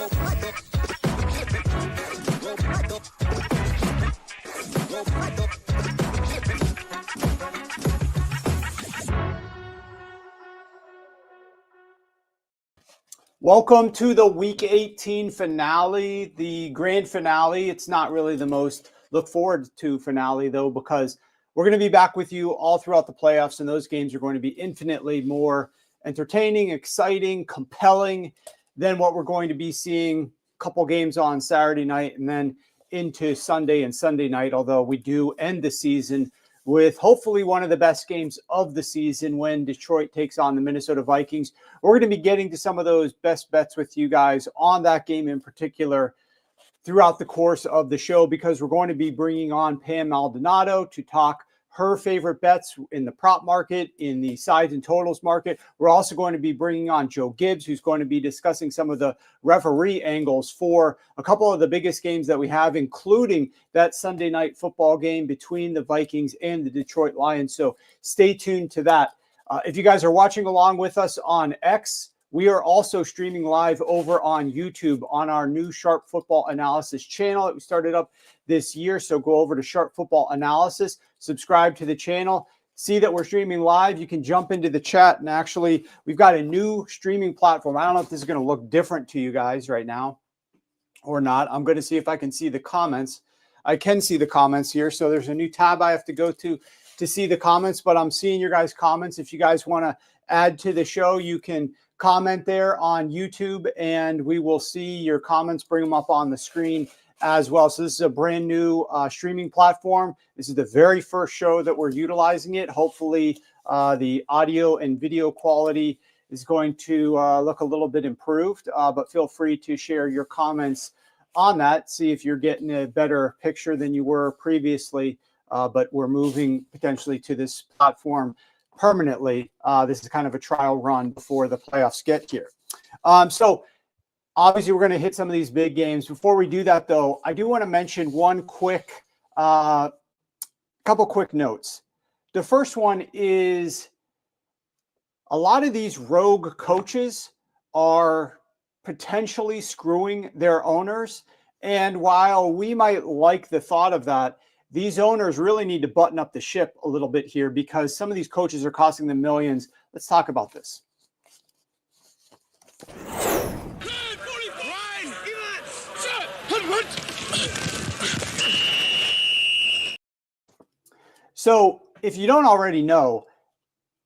Welcome to the Week 18 finale, the grand finale. It's not really the most look forward to finale, though, because we're going to be back with you all throughout the playoffs, and those games are going to be infinitely more entertaining, exciting, compelling than what we're going to be seeing a couple games on Saturday night and then into Sunday and Sunday night, although we do end the season with hopefully one of the best games of the season when Detroit takes on the Minnesota Vikings. We're going to be getting to some of those best bets with you guys on that game in particular throughout the course of the show, because we're going to be bringing on Pam Maldonado to talk her favorite bets in the prop market, in the sides and totals market. We're also going to be bringing on Joe Gibbs, who's going to be discussing some of the referee angles for a couple of the biggest games that we have, including that Sunday night football game between the Vikings and the Detroit Lions. So stay tuned to that. If you guys are watching along with us on X, we are also streaming live over on YouTube on our new Sharp Football Analysis channel that we started up this year. So go over to Sharp Football Analysis, subscribe to the channel, see that we're streaming live. You can jump into the chat, and actually we've got a new streaming platform. I don't know if this is going to look different to you guys right now or not. I'm going to see if I can see the comments. I can see the comments here. So there's a new tab I have to go to see the comments, but I'm seeing your guys' comments. If you guys want to add to the show, you can comment there on YouTube, and we will see your comments, bring them up on the screen as well. So this is a brand new streaming platform. This is the very first show that we're utilizing it. Hopefully the audio and video quality is going to look a little bit improved, but feel free to share your comments on that. See if you're getting a better picture than you were previously, but we're moving potentially to this platform permanently. This is kind of a trial run before the playoffs get here. So obviously we're going to hit some of these big games. Before we do that, though, I do want to mention one quick, couple quick notes. The first one is a lot of these rogue coaches are potentially screwing their owners. And while we might like the thought of that, these owners really need to button up the ship a little bit here, because some of these coaches are costing them millions. Let's talk about this. So if you don't already know,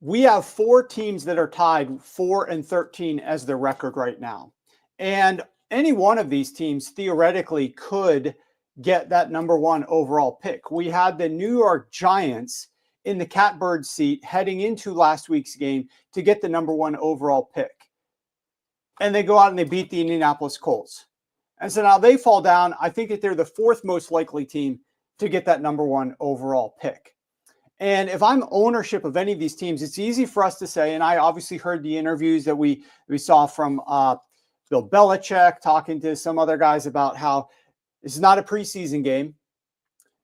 we have 4 teams that are tied 4-13 as their record right now. And any one of these teams theoretically could get that number 1 overall pick. We had the New York Giants in the catbird seat heading into last week's game to get the number 1 overall pick. And they go out and they beat the Indianapolis Colts. And so now they fall down. I think that they're the 4th most likely team to get that number 1 overall pick. And if I'm ownership of any of these teams, it's easy for us to say, and I obviously heard the interviews that we saw from Bill Belichick talking to some other guys about how this is not a preseason game.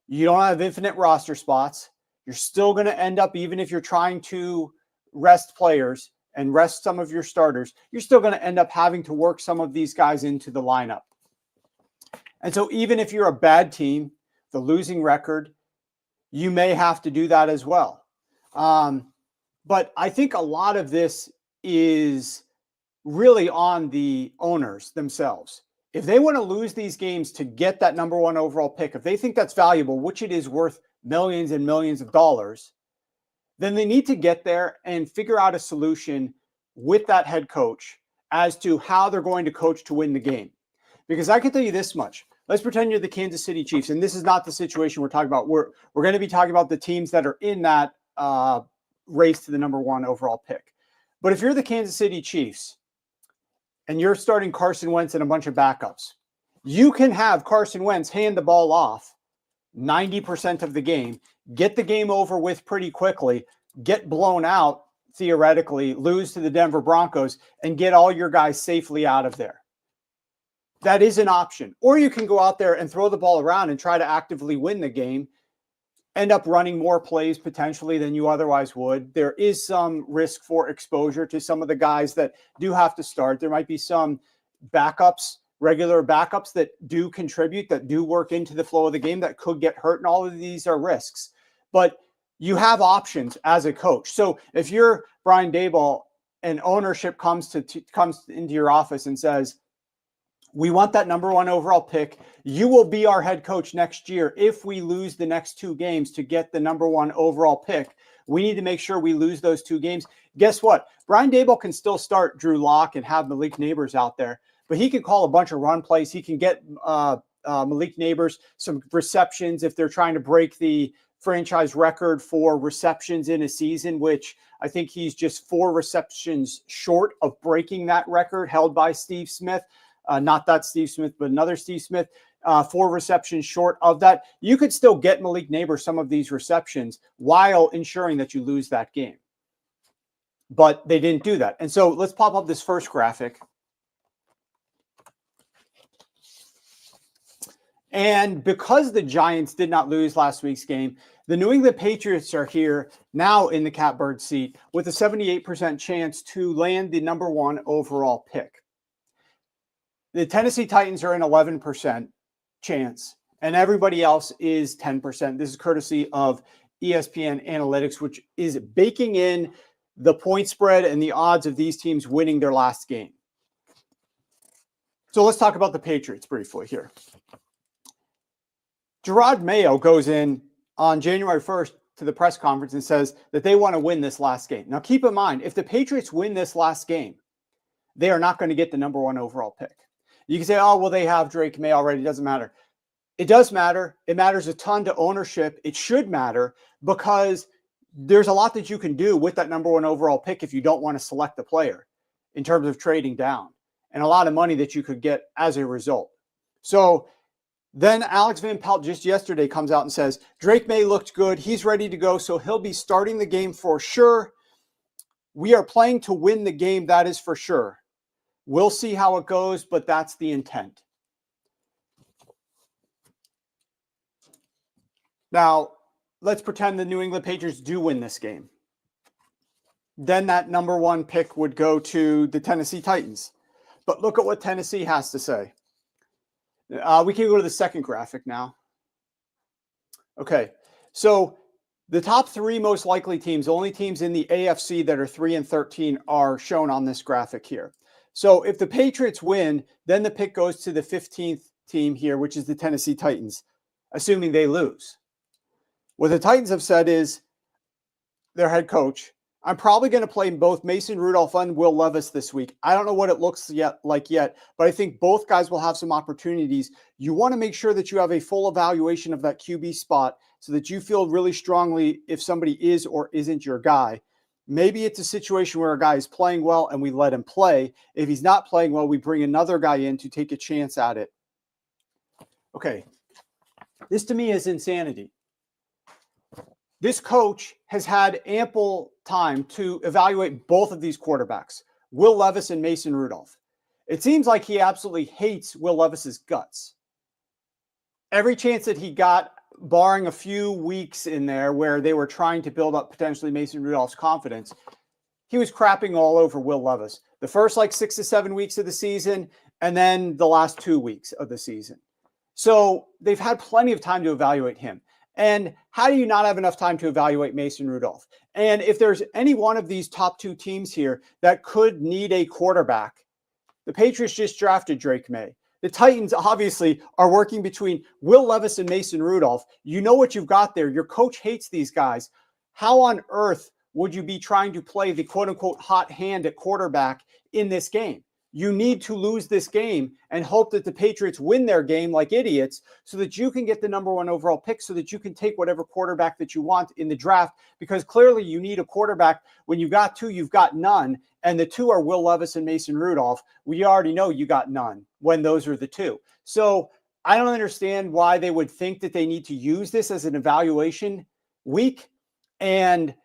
You don't have infinite roster spots. You're still going to end up, even if you're trying to rest players and rest some of your starters, you're still going to end up having to work some of these guys into the lineup. And so even if you're a bad team, the losing record, you may have to do that as well. But I think a lot of this is really on the owners themselves. If they want to lose these games to get that number 1 overall pick, if they think that's valuable, which it is worth millions and millions of dollars, then they need to get there and figure out a solution with that head coach as to how they're going to coach to win the game. Because I can tell you this much. Let's pretend you're the Kansas City Chiefs, and this is not the situation we're talking about. We're going to be talking about the teams that are in that race to the number 1 overall pick. But if you're the Kansas City Chiefs, and you're starting Carson Wentz and a bunch of backups, you can have Carson Wentz hand the ball off 90% of the game, get the game over with pretty quickly, get blown out, theoretically, lose to the Denver Broncos, and get all your guys safely out of there. That is an option. Or you can go out there and throw the ball around and try to actively win the game, end up running more plays potentially than you otherwise would. There is some risk for exposure to some of the guys that do have to start. There might be some backups regular backups that do contribute, that do work into the flow of the game, that could get hurt, and all of these are risks. But you have options as a coach. So if you're Brian Daboll and ownership comes into your office and says, we want that number 1 overall pick. You will be our head coach next year. If we lose the next 2 games to get the number 1 overall pick, we need to make sure we lose those 2 games. Guess what? Brian Daboll can still start Drew Lock and have Malik Neighbors out there, but he can call a bunch of run plays. He can get Malik Neighbors some receptions if they're trying to break the franchise record for receptions in a season, which I think he's just 4 receptions short of breaking that record held by Steve Smith. Not that Steve Smith, but another Steve Smith, 4 receptions short of that. You could still get Malik Neighbors some of these receptions while ensuring that you lose that game. But they didn't do that. And so let's pop up this first graphic. And because the Giants did not lose last week's game, the New England Patriots are here now in the catbird seat with a 78% chance to land the number 1 overall pick. The Tennessee Titans are an 11% chance, and everybody else is 10%. This is courtesy of ESPN Analytics, which is baking in the point spread and the odds of these teams winning their last game. So let's talk about the Patriots briefly here. Gerard Mayo goes in on January 1st to the press conference and says that they want to win this last game. Now, keep in mind, if the Patriots win this last game, they are not going to get the number 1 overall pick. You can say, oh, well, they have Drake May already. It doesn't matter. It does matter. It matters a ton to ownership. It should matter because there's a lot that you can do with that number 1 overall pick if you don't want to select the player in terms of trading down, and a lot of money that you could get as a result. So then Alex Van Pelt just yesterday comes out and says, Drake May looked good. He's ready to go. So he'll be starting the game for sure. We are playing to win the game. That is for sure. We'll see how it goes, but that's the intent. Now, let's pretend the New England Patriots do win this game. Then that number 1 pick would go to the Tennessee Titans. But look at what Tennessee has to say. We can go to the second graphic now. Okay, so the top 3 most likely teams, only teams in the AFC that are 3-13 are shown on this graphic here. So if the Patriots win, then the pick goes to the 15th team here, which is the Tennessee Titans, assuming they lose. What the Titans have said is their head coach, I'm probably going to play both Mason Rudolph and Will Levis this week. I don't know what it looks like yet, but I think both guys will have some opportunities. You want to make sure that you have a full evaluation of that QB spot so that you feel really strongly if somebody is or isn't your guy. Maybe it's a situation where a guy is playing well and we let him play. If he's not playing well, we bring another guy in to take a chance at it. Okay, this to me is insanity. This coach has had ample time to evaluate both of these quarterbacks, Will Levis and Mason Rudolph. It seems like he absolutely hates Will Levis's guts. Every chance that he got, barring a few weeks in there where they were trying to build up potentially Mason Rudolph's confidence, he was crapping all over Will Levis. The first 6 to 7 weeks of the season, and then the last 2 weeks of the season. So they've had plenty of time to evaluate him. And how do you not have enough time to evaluate Mason Rudolph? And if there's any one of these top 2 teams here that could need a quarterback, the Patriots just drafted Drake May. The Titans obviously are working between Will Levis and Mason Rudolph. You know what you've got there. Your coach hates these guys. How on earth would you be trying to play the quote-unquote hot hand at quarterback in this game? You need to lose this game and hope that the Patriots win their game like idiots so that you can get the number 1 overall pick so that you can take whatever quarterback that you want in the draft, because clearly you need a quarterback. When you've got 2, you've got none. And the 2 are Will Levis and Mason Rudolph. We already know you got none when those are the 2. So I don't understand why they would think that they need to use this as an evaluation week and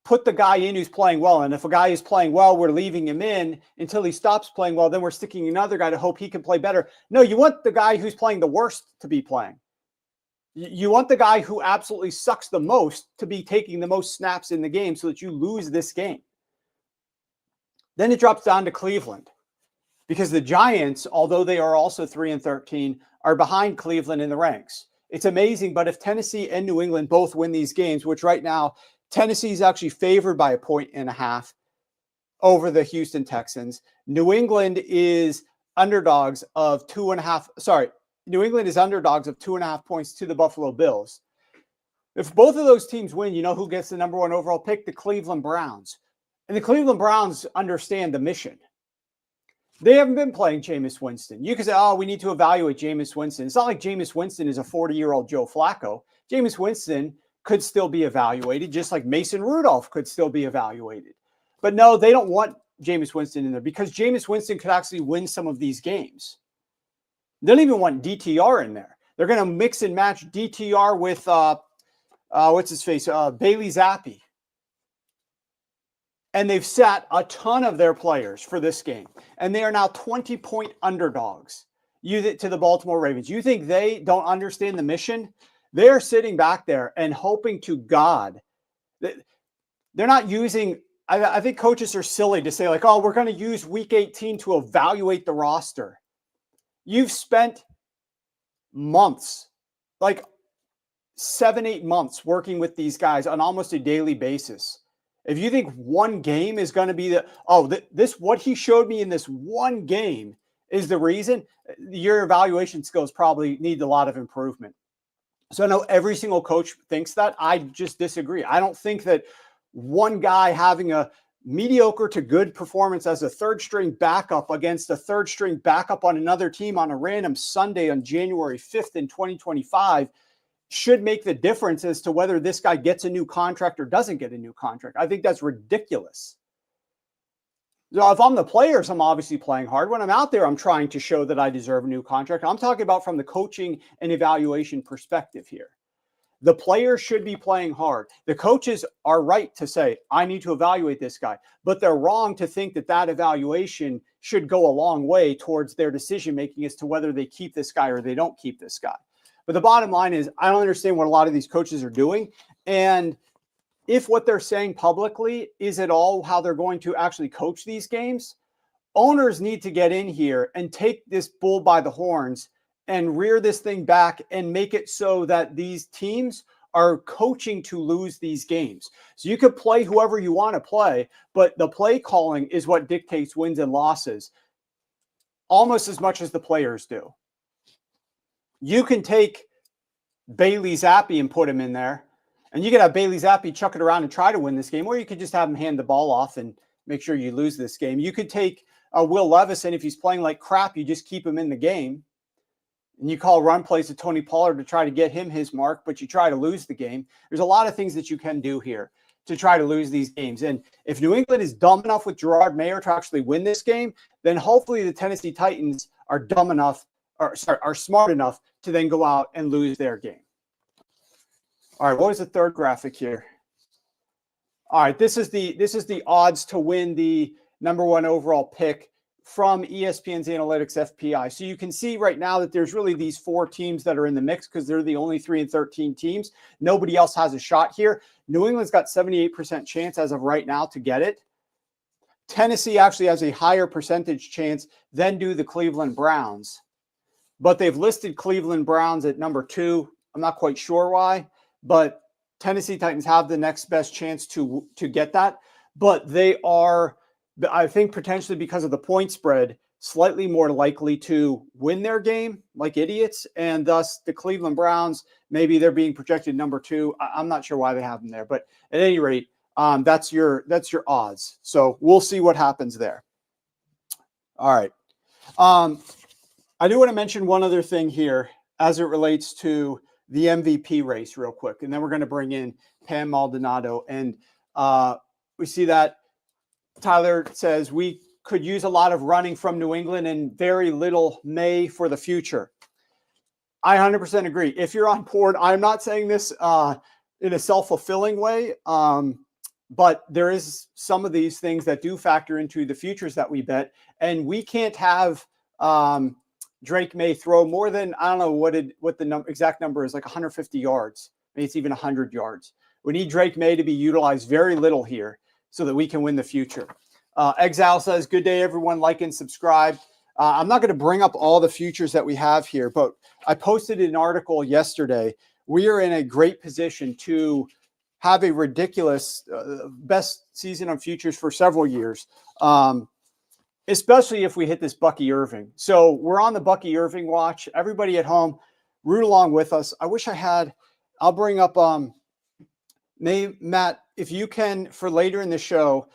put the guy in who's playing well. And if a guy is playing well, we're leaving him in until he stops playing well. Then we're sticking another guy to hope he can play better. No, you want the guy who's playing the worst to be playing. You want the guy who absolutely sucks the most to be taking the most snaps in the game so that you lose this game. Then it drops down to Cleveland. because the Giants, although they are also 3-13, are behind Cleveland in the ranks. It's amazing, but if Tennessee and New England both win these games, which right now Tennessee is actually favored by 1.5 over the Houston Texans. New England is underdogs of 2.5. Sorry, New England is underdogs of 2.5 points to the Buffalo Bills. If both of those teams win, you know who gets the number 1 overall pick? The Cleveland Browns. And the Cleveland Browns understand the mission. They haven't been playing Jameis Winston. You could say, oh, we need to evaluate Jameis Winston. It's not like Jameis Winston is a 40-year-old Joe Flacco. Jameis Winston could still be evaluated, just like Mason Rudolph could still be evaluated. But no, they don't want Jameis Winston in there because Jameis Winston could actually win some of these games. They don't even want DTR in there. They're going to mix and match DTR with, Bailey Zappi. And they've sat a ton of their players for this game. And they are now 20-point underdogs to the Baltimore Ravens. You think they don't understand the mission? They're sitting back there and hoping to God that they're not using – I think coaches are silly to say like, oh, we're going to use week 18 to evaluate the roster. You've spent months, like 7-8 months working with these guys on almost a daily basis. If you think one game is going to be what he showed me in this one game is the reason, your evaluation skills probably need a lot of improvement. So I know every single coach thinks that. I just disagree. I don't think that one guy having a mediocre to good performance as a third string backup against a third string backup on another team on a random Sunday on January 5th in 2025 should make the difference as to whether this guy gets a new contract or doesn't get a new contract. I think that's ridiculous. So if I'm the players, I'm obviously playing hard. When I'm out there, I'm trying to show that I deserve a new contract. I'm talking about from the coaching and evaluation perspective here. The players should be playing hard. The coaches are right to say, I need to evaluate this guy. But they're wrong to think that that evaluation should go a long way towards their decision-making as to whether they keep this guy or they don't keep this guy. But the bottom line is, I don't understand what a lot of these coaches are doing. And if what they're saying publicly is at all how they're going to actually coach these games, owners need to get in here and take this bull by the horns and rear this thing back and make it so that these teams are coaching to lose these games. So you could play whoever you want to play, but the play calling is what dictates wins and losses almost as much as the players do. You can take Bailey Zappi and put him in there, and you can have Bailey Zappi chuck it around and try to win this game, or you could just have him hand the ball off and make sure you lose this game. You could take Will Levis, and if he's playing like crap, you just keep him in the game. And you call run plays to Tony Pollard to try to get him his mark, but you try to lose the game. There's a lot of things that you can do here to try to lose these games. And if New England is dumb enough with Gerard Mayer to actually win this game, then hopefully the Tennessee Titans are are smart enough to then go out and lose their game. All right, what was the third graphic here? All right, this is the odds to win the number 1 overall pick from ESPN's Analytics FPI. So you can see right now that there's really these 4 teams that are in the mix because they're the only 3-13 teams. Nobody else has a shot here. New England's got 78% chance as of right now to get it. Tennessee actually has a higher percentage chance than do the Cleveland Browns. But they've listed Cleveland Browns at number 2. I'm not quite sure why, but Tennessee Titans have the next best chance to get that. But they are, I think, potentially because of the point spread, slightly more likely to win their game like idiots. And thus the Cleveland Browns, maybe they're being projected number 2. I'm not sure why they have them there. But at any rate, that's your odds. So we'll see what happens there. All right. I do want to mention one other thing here as it relates to the MVP race real quick. And then we're going to bring in Pam Maldonado. And we see that Tyler says we could use a lot of running from New England and very little May for the future. I 100% agree. If you're on board, I'm not saying this in a self-fulfilling way, but there is some of these things that do factor into the futures that we bet. And we can't have Drake May throw more than, I don't know what the exact number is, like 150 yards. Maybe it's even 100 yards. We need Drake May to be utilized very little here so that we can win the future. Exile says, good day, everyone. Like and subscribe. I'm not going to bring up all the futures that we have here, but I posted an article yesterday. We are in a great position to have a ridiculous best season on futures for several years, especially if we hit this Bucky Irving. So we're on the Bucky Irving watch. Everybody at home, root along with us. I wish I had, I'll bring up, Matt, if you can, for later in the show,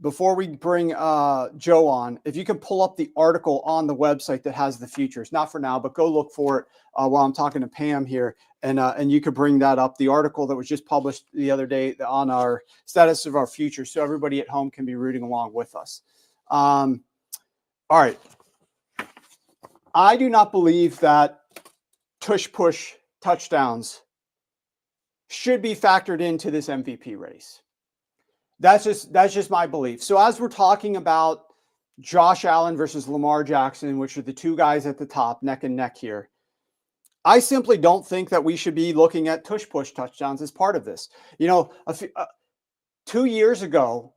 before we bring Joe on, if you can pull up the article on the website that has the futures, not for now, but go look for it while I'm talking to Pam here, and you could bring that up, the article that was just published the other day on our status of our futures, so everybody at home can be rooting along with us. All right. I do not believe that tush push touchdowns should be factored into this MVP race. That's just my belief. So as we're talking about Josh Allen versus Lamar Jackson, which are the two guys at the top, neck and neck here, I simply don't think that we should be looking at tush push touchdowns as part of this. 2 years ago,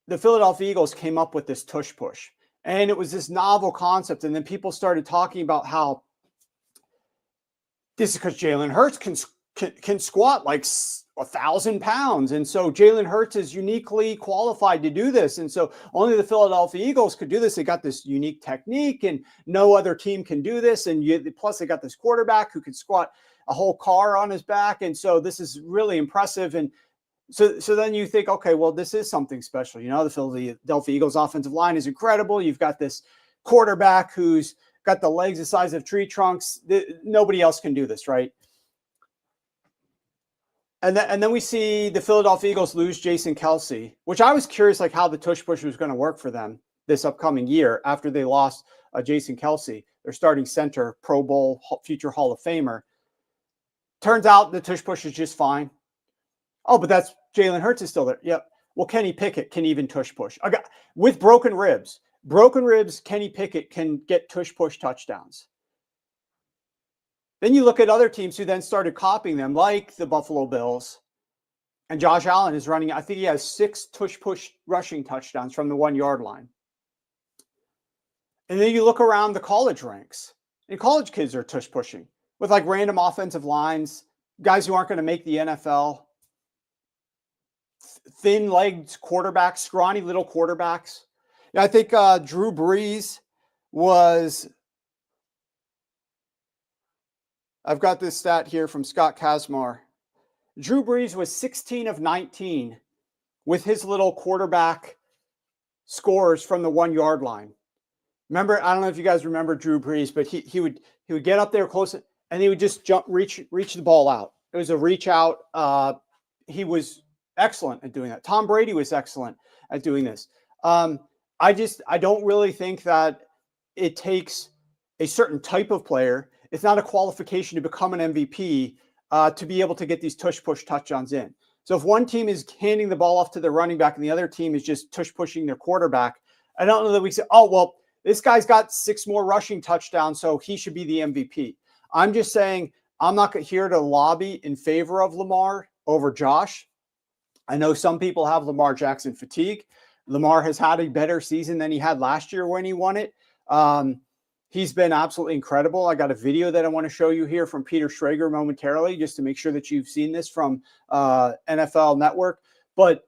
the Philadelphia Eagles came up with this tush push, and it was this novel concept. And then people started talking about how this is because Jalen Hurts can squat like 1,000 pounds. And so Jalen Hurts is uniquely qualified to do this. And so only the Philadelphia Eagles could do this. They got this unique technique and no other team can do this. And plus they got this quarterback who can squat a whole car on his back. And so this is really impressive. And so then you think, okay, well, this is something special. The Philadelphia Eagles offensive line is incredible. You've got this quarterback who's got the legs the size of tree trunks. Nobody else can do this, right? And then we see the Philadelphia Eagles lose Jason Kelce, which I was curious like how the tush push was going to work for them this upcoming year after they lost Jason Kelce, their starting center, Pro Bowl, future Hall of Famer. Turns out the tush push is just fine. Oh, but that's Jalen Hurts is still there. Yep. Well, Kenny Pickett can even tush push. With broken ribs. Broken ribs, Kenny Pickett can get tush push touchdowns. Then you look at other teams who then started copying them, like the Buffalo Bills. And Josh Allen is running, I think he has 6 tush push rushing touchdowns from the 1-yard line. And then you look around the college ranks, and college kids are tush pushing with like random offensive lines, guys who aren't going to make the NFL, thin-legged quarterbacks, scrawny little quarterbacks. I think Drew Brees was... I've got this stat here from Scott Kazmar. Drew Brees was 16 of 19 with his little quarterback scores from the 1-yard line. Remember, I don't know if you guys remember Drew Brees, but he would get up there close and he would just reach the ball out. It was a reach out. He was excellent at doing that. Tom Brady was excellent at doing this. I don't really think that it takes a certain type of player. It's not a qualification to become an MVP to be able to get these tush push touchdowns in. So if one team is handing the ball off to their running back and the other team is just tush pushing their quarterback, I don't know that we say, oh, well, this guy's got 6 more rushing touchdowns, so he should be the MVP. I'm just saying I'm not here to lobby in favor of Lamar over Josh. I know some people have Lamar Jackson fatigue. Lamar has had a better season than he had last year when he won it. He's been absolutely incredible. I got a video that I want to show you here from Peter Schrager momentarily, just to make sure that you've seen this from NFL Network. But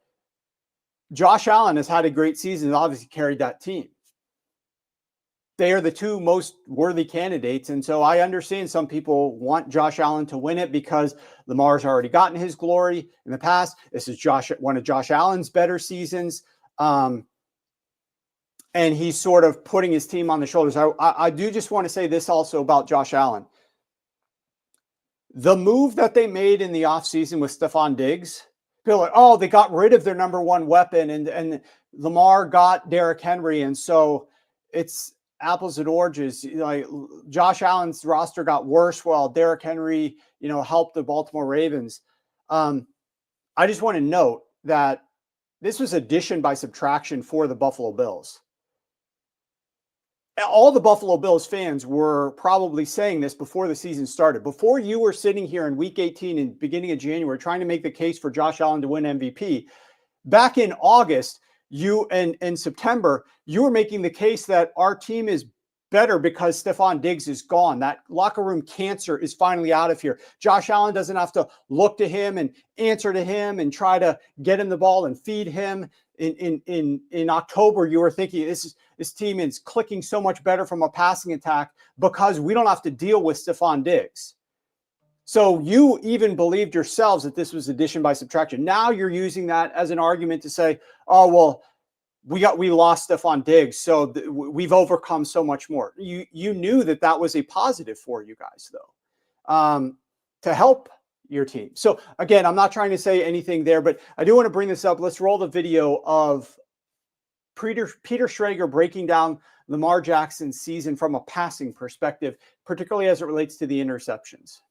Josh Allen has had a great season and obviously carried that team. They are the 2 most worthy candidates. And so I understand some people want Josh Allen to win it because Lamar's already gotten his glory in the past. This is one of Josh Allen's better seasons. And he's sort of putting his team on the shoulders. I do just want to say this also about Josh Allen. The move that they made in the offseason with Stephon Diggs, people are like, oh, they got rid of their number 1 weapon and Lamar got Derrick Henry. And so it's apples and oranges. Like Josh Allen's roster got worse while Derrick Henry, helped the Baltimore Ravens. I just want to note that this was addition by subtraction for the Buffalo Bills. All the Buffalo Bills fans were probably saying this before the season started. Before you were sitting here in week 18 and beginning of January trying to make the case for Josh Allen to win MVP, back in August, in September, you were making the case that our team is better because Stephon Diggs is gone. That locker room cancer is finally out of here. Josh Allen doesn't have to look to him and answer to him and try to get him the ball and feed him. In October, you were thinking this team is clicking so much better from a passing attack because we don't have to deal with Stephon Diggs. So you even believed yourselves that this was addition by subtraction. Now you're using that as an argument to say, oh, well, we lost Stephon Diggs, so we've overcome so much more. You knew that was a positive for you guys, though, to help your team. So again, I'm not trying to say anything there, but I do want to bring this up. Let's roll the video of Peter Schrager breaking down Lamar Jackson's season from a passing perspective, particularly as it relates to the interceptions.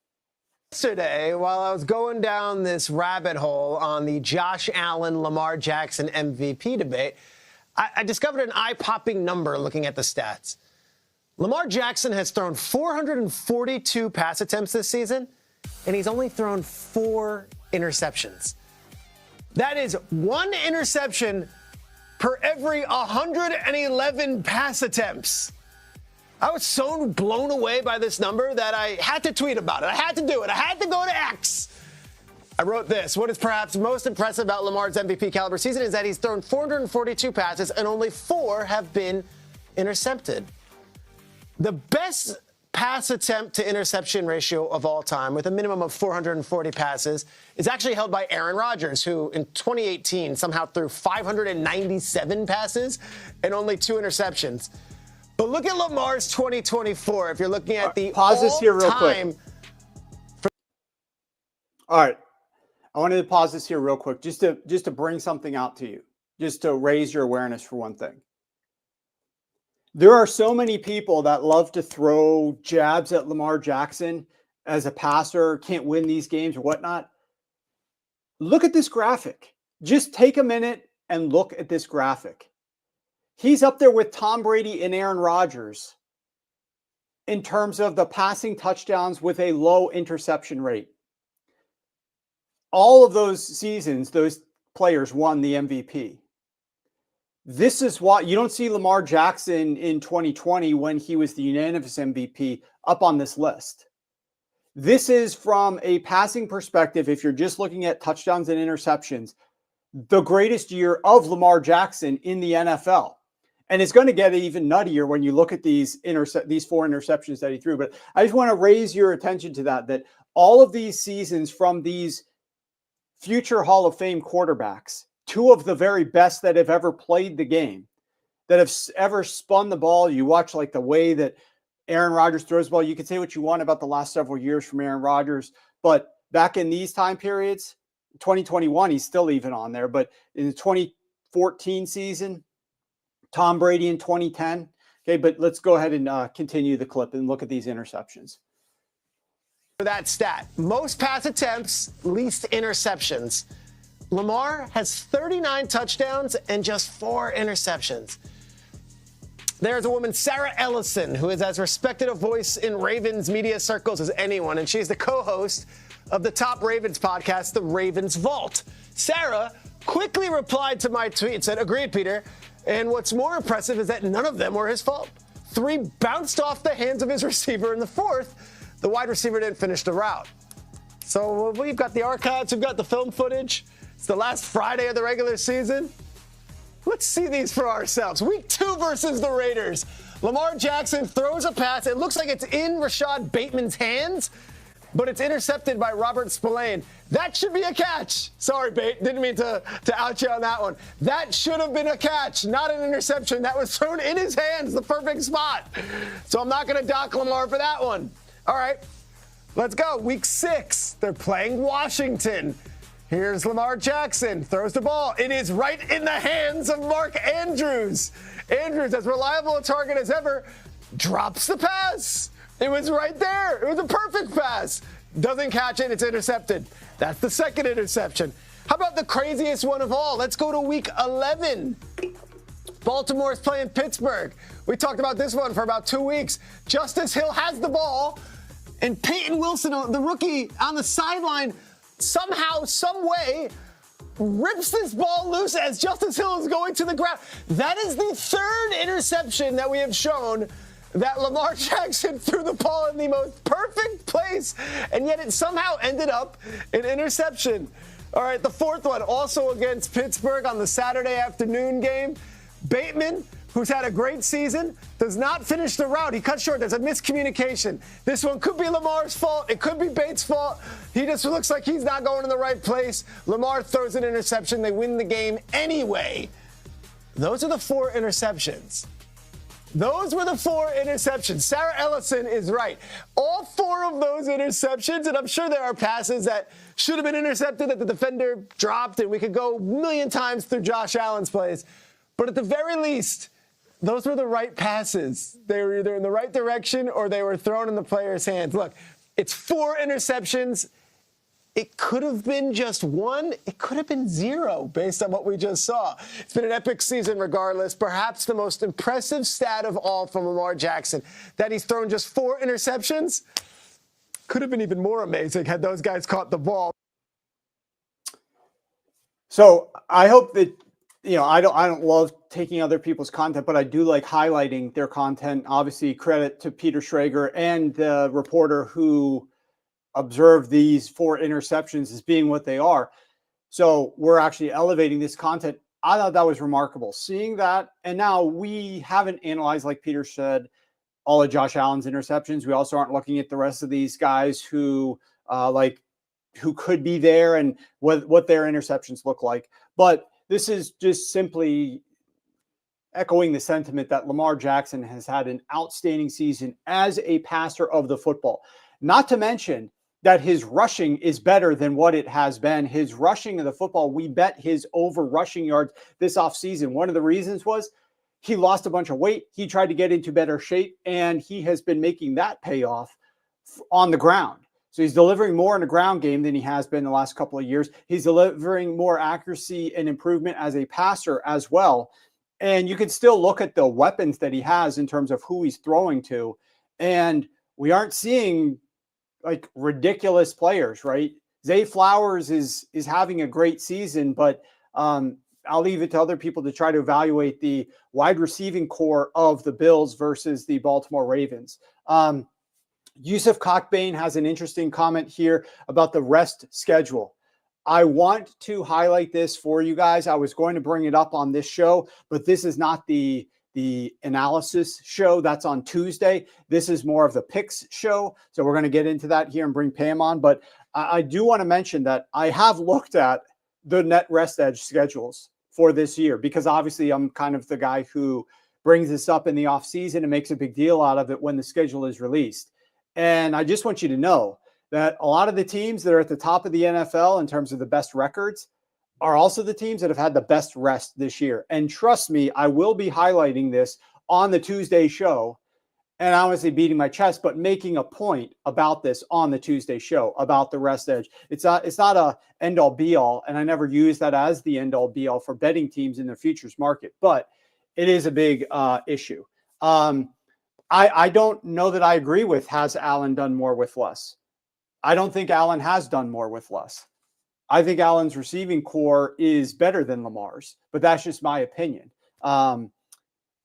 Yesterday, while I was going down this rabbit hole on the Josh Allen, Lamar Jackson MVP debate, I discovered an eye-popping number looking at the stats. Lamar Jackson has thrown 442 pass attempts this season, and he's only thrown 4 interceptions. That is 1 interception per every 111 pass attempts. I was so blown away by this number that I had to tweet about it. I had to do it. I had to go to X. I wrote this. What is perhaps most impressive about Lamar's MVP caliber season is that he's thrown 442 passes and only 4 have been intercepted. The best pass attempt to interception ratio of all time, with a minimum of 440 passes, is actually held by Aaron Rodgers, who in 2018 somehow threw 597 passes and only 2 interceptions. But look at Lamar's 2024. If you're looking at the pause this here real quick. All right. I wanted to pause this here real quick just to bring something out to you, just to raise your awareness for one thing. There are so many people that love to throw jabs at Lamar Jackson as a passer, can't win these games or whatnot. Look at this graphic. Just take a minute and look at this graphic. He's up there with Tom Brady and Aaron Rodgers in terms of the passing touchdowns with a low interception rate. All of those seasons, those players won the MVP. This is why you don't see Lamar Jackson in 2020 when he was the unanimous MVP up on this list. This is from a passing perspective. If you're just looking at touchdowns and interceptions, the greatest year of Lamar Jackson in the NFL. And it's going to get even nuttier when you look at these 4 interceptions that he threw. But I just want to raise your attention to that all of these seasons from these future Hall of Fame quarterbacks, 2 of the very best that have ever played the game, that have ever spun the ball. You watch like the way that Aaron Rodgers throws the ball. You can say what you want about the last several years from Aaron Rodgers, but back in these time periods, 2021, he's still even on there. But in the 2014 season, Tom Brady in 2010. Okay, but let's go ahead and continue the clip and look at these interceptions. For that stat, most pass attempts, least interceptions. Lamar has 39 touchdowns and just 4 interceptions. There's a woman, Sarah Ellison, who is as respected a voice in Ravens media circles as anyone, and she's the co-host of the top Ravens podcast, The Ravens Vault. Sarah quickly replied to my tweet and said, "Agreed, Peter. And what's more impressive is that none of them were his fault. 3 bounced off the hands of his receiver, and the 4th, the wide receiver didn't finish the route." So we've got the archives, we've got the film footage. It's the last Friday of the regular season. Let's see these for ourselves. Week 2 versus the Raiders. Lamar Jackson throws a pass. It looks like it's in Rashad Bateman's hands, but it's intercepted by Robert Spillane. That should be a catch. Sorry, Bate. Didn't mean to out you on that one. That should have been a catch, not an interception. That was thrown in his hands, the perfect spot. So I'm not going to dock Lamar for that one. All right, let's go. Week 6, they're playing Washington. Here's Lamar Jackson, throws the ball. It is right in the hands of Mark Andrews. Andrews, as reliable a target as ever, drops the pass. It was right there. It was a perfect pass. Doesn't catch it. It's intercepted. That's the 2nd interception. How about the craziest one of all? Let's go to week 11. Baltimore's playing Pittsburgh. We talked about this one for about 2 weeks. Justice Hill has the ball, and Peyton Wilson, the rookie on the sideline, somehow, some way, rips this ball loose as Justice Hill is going to the ground. That is the 3rd interception that we have shown that Lamar Jackson threw the ball in the most perfect place, and yet it somehow ended up an interception. All right, the fourth one, also against Pittsburgh on the Saturday afternoon game. Bateman, who's had a great season, does not finish the route. He cut short. There's a miscommunication. This one could be Lamar's fault. It could be Bates' fault. He just looks like he's not going in the right place. Lamar throws an interception. They win the game anyway. Those are the 4 interceptions. Those were the 4 interceptions. Sarah Ellison is right. All 4 of those interceptions, and I'm sure there are passes that should have been intercepted that the defender dropped, and we could go a million times through Josh Allen's plays. But at the very least, those were the right passes. They were either in the right direction or they were thrown in the player's hands. Look, it's 4 interceptions. It could have been just 1. It could have been 0 based on what we just saw. It's been an epic season regardless. Perhaps the most impressive stat of all from Lamar Jackson, that he's thrown just 4 interceptions. Could have been even more amazing had those guys caught the ball. So I hope that, I don't love taking other people's content, but I do like highlighting their content. Obviously, credit to Peter Schrager and the reporter who observed these 4 interceptions as being what they are. So we're actually elevating this content. I thought that was remarkable, seeing that. And now we haven't analyzed, like Peter said, all of Josh Allen's interceptions. We also aren't looking at the rest of these guys who could be there and what their interceptions look like. But this is just simply echoing the sentiment that Lamar Jackson has had an outstanding season as a passer of the football. Not to mention that his rushing is better than what it has been. His rushing of the football, we bet his over rushing yards this offseason. One of the reasons was he lost a bunch of weight. He tried to get into better shape, and he has been making that pay off on the ground. So he's delivering more in the ground game than he has been the last couple of years. He's delivering more accuracy and improvement as a passer as well. And you can still look at the weapons that he has in terms of who he's throwing to. And we aren't seeing like ridiculous players, right? Zay Flowers is having a great season, but I'll leave it to other people to try to evaluate the wide receiving core of the Bills versus the Baltimore Ravens. Yusuf Cockbain has an interesting comment here about the rest schedule. I want to highlight this for you guys. I was going to bring it up on this show, but this is not the analysis show. That's on Tuesday. This is more of the picks show. So we're going to get into that here and bring Pam on. But I do want to mention that I have looked at the net rest edge schedules for this year, because obviously I'm kind of the guy who brings this up in the off season and makes a big deal out of it when the schedule is released. And I just want you to know that a lot of the teams that are at the top of the NFL in terms of the best records are also the teams that have had the best rest this year. And trust me, I will be highlighting this on the Tuesday show, and honestly beating my chest, but making a point about this on the Tuesday show about the rest edge. It's not a end all be all. And I never use that as the end all be all for betting teams in the futures market, but it is a big issue. I don't know that I agree with, has Allen done more with less? I don't think Allen has done more with less. I think Allen's receiving core is better than Lamar's, but that's just my opinion. I'm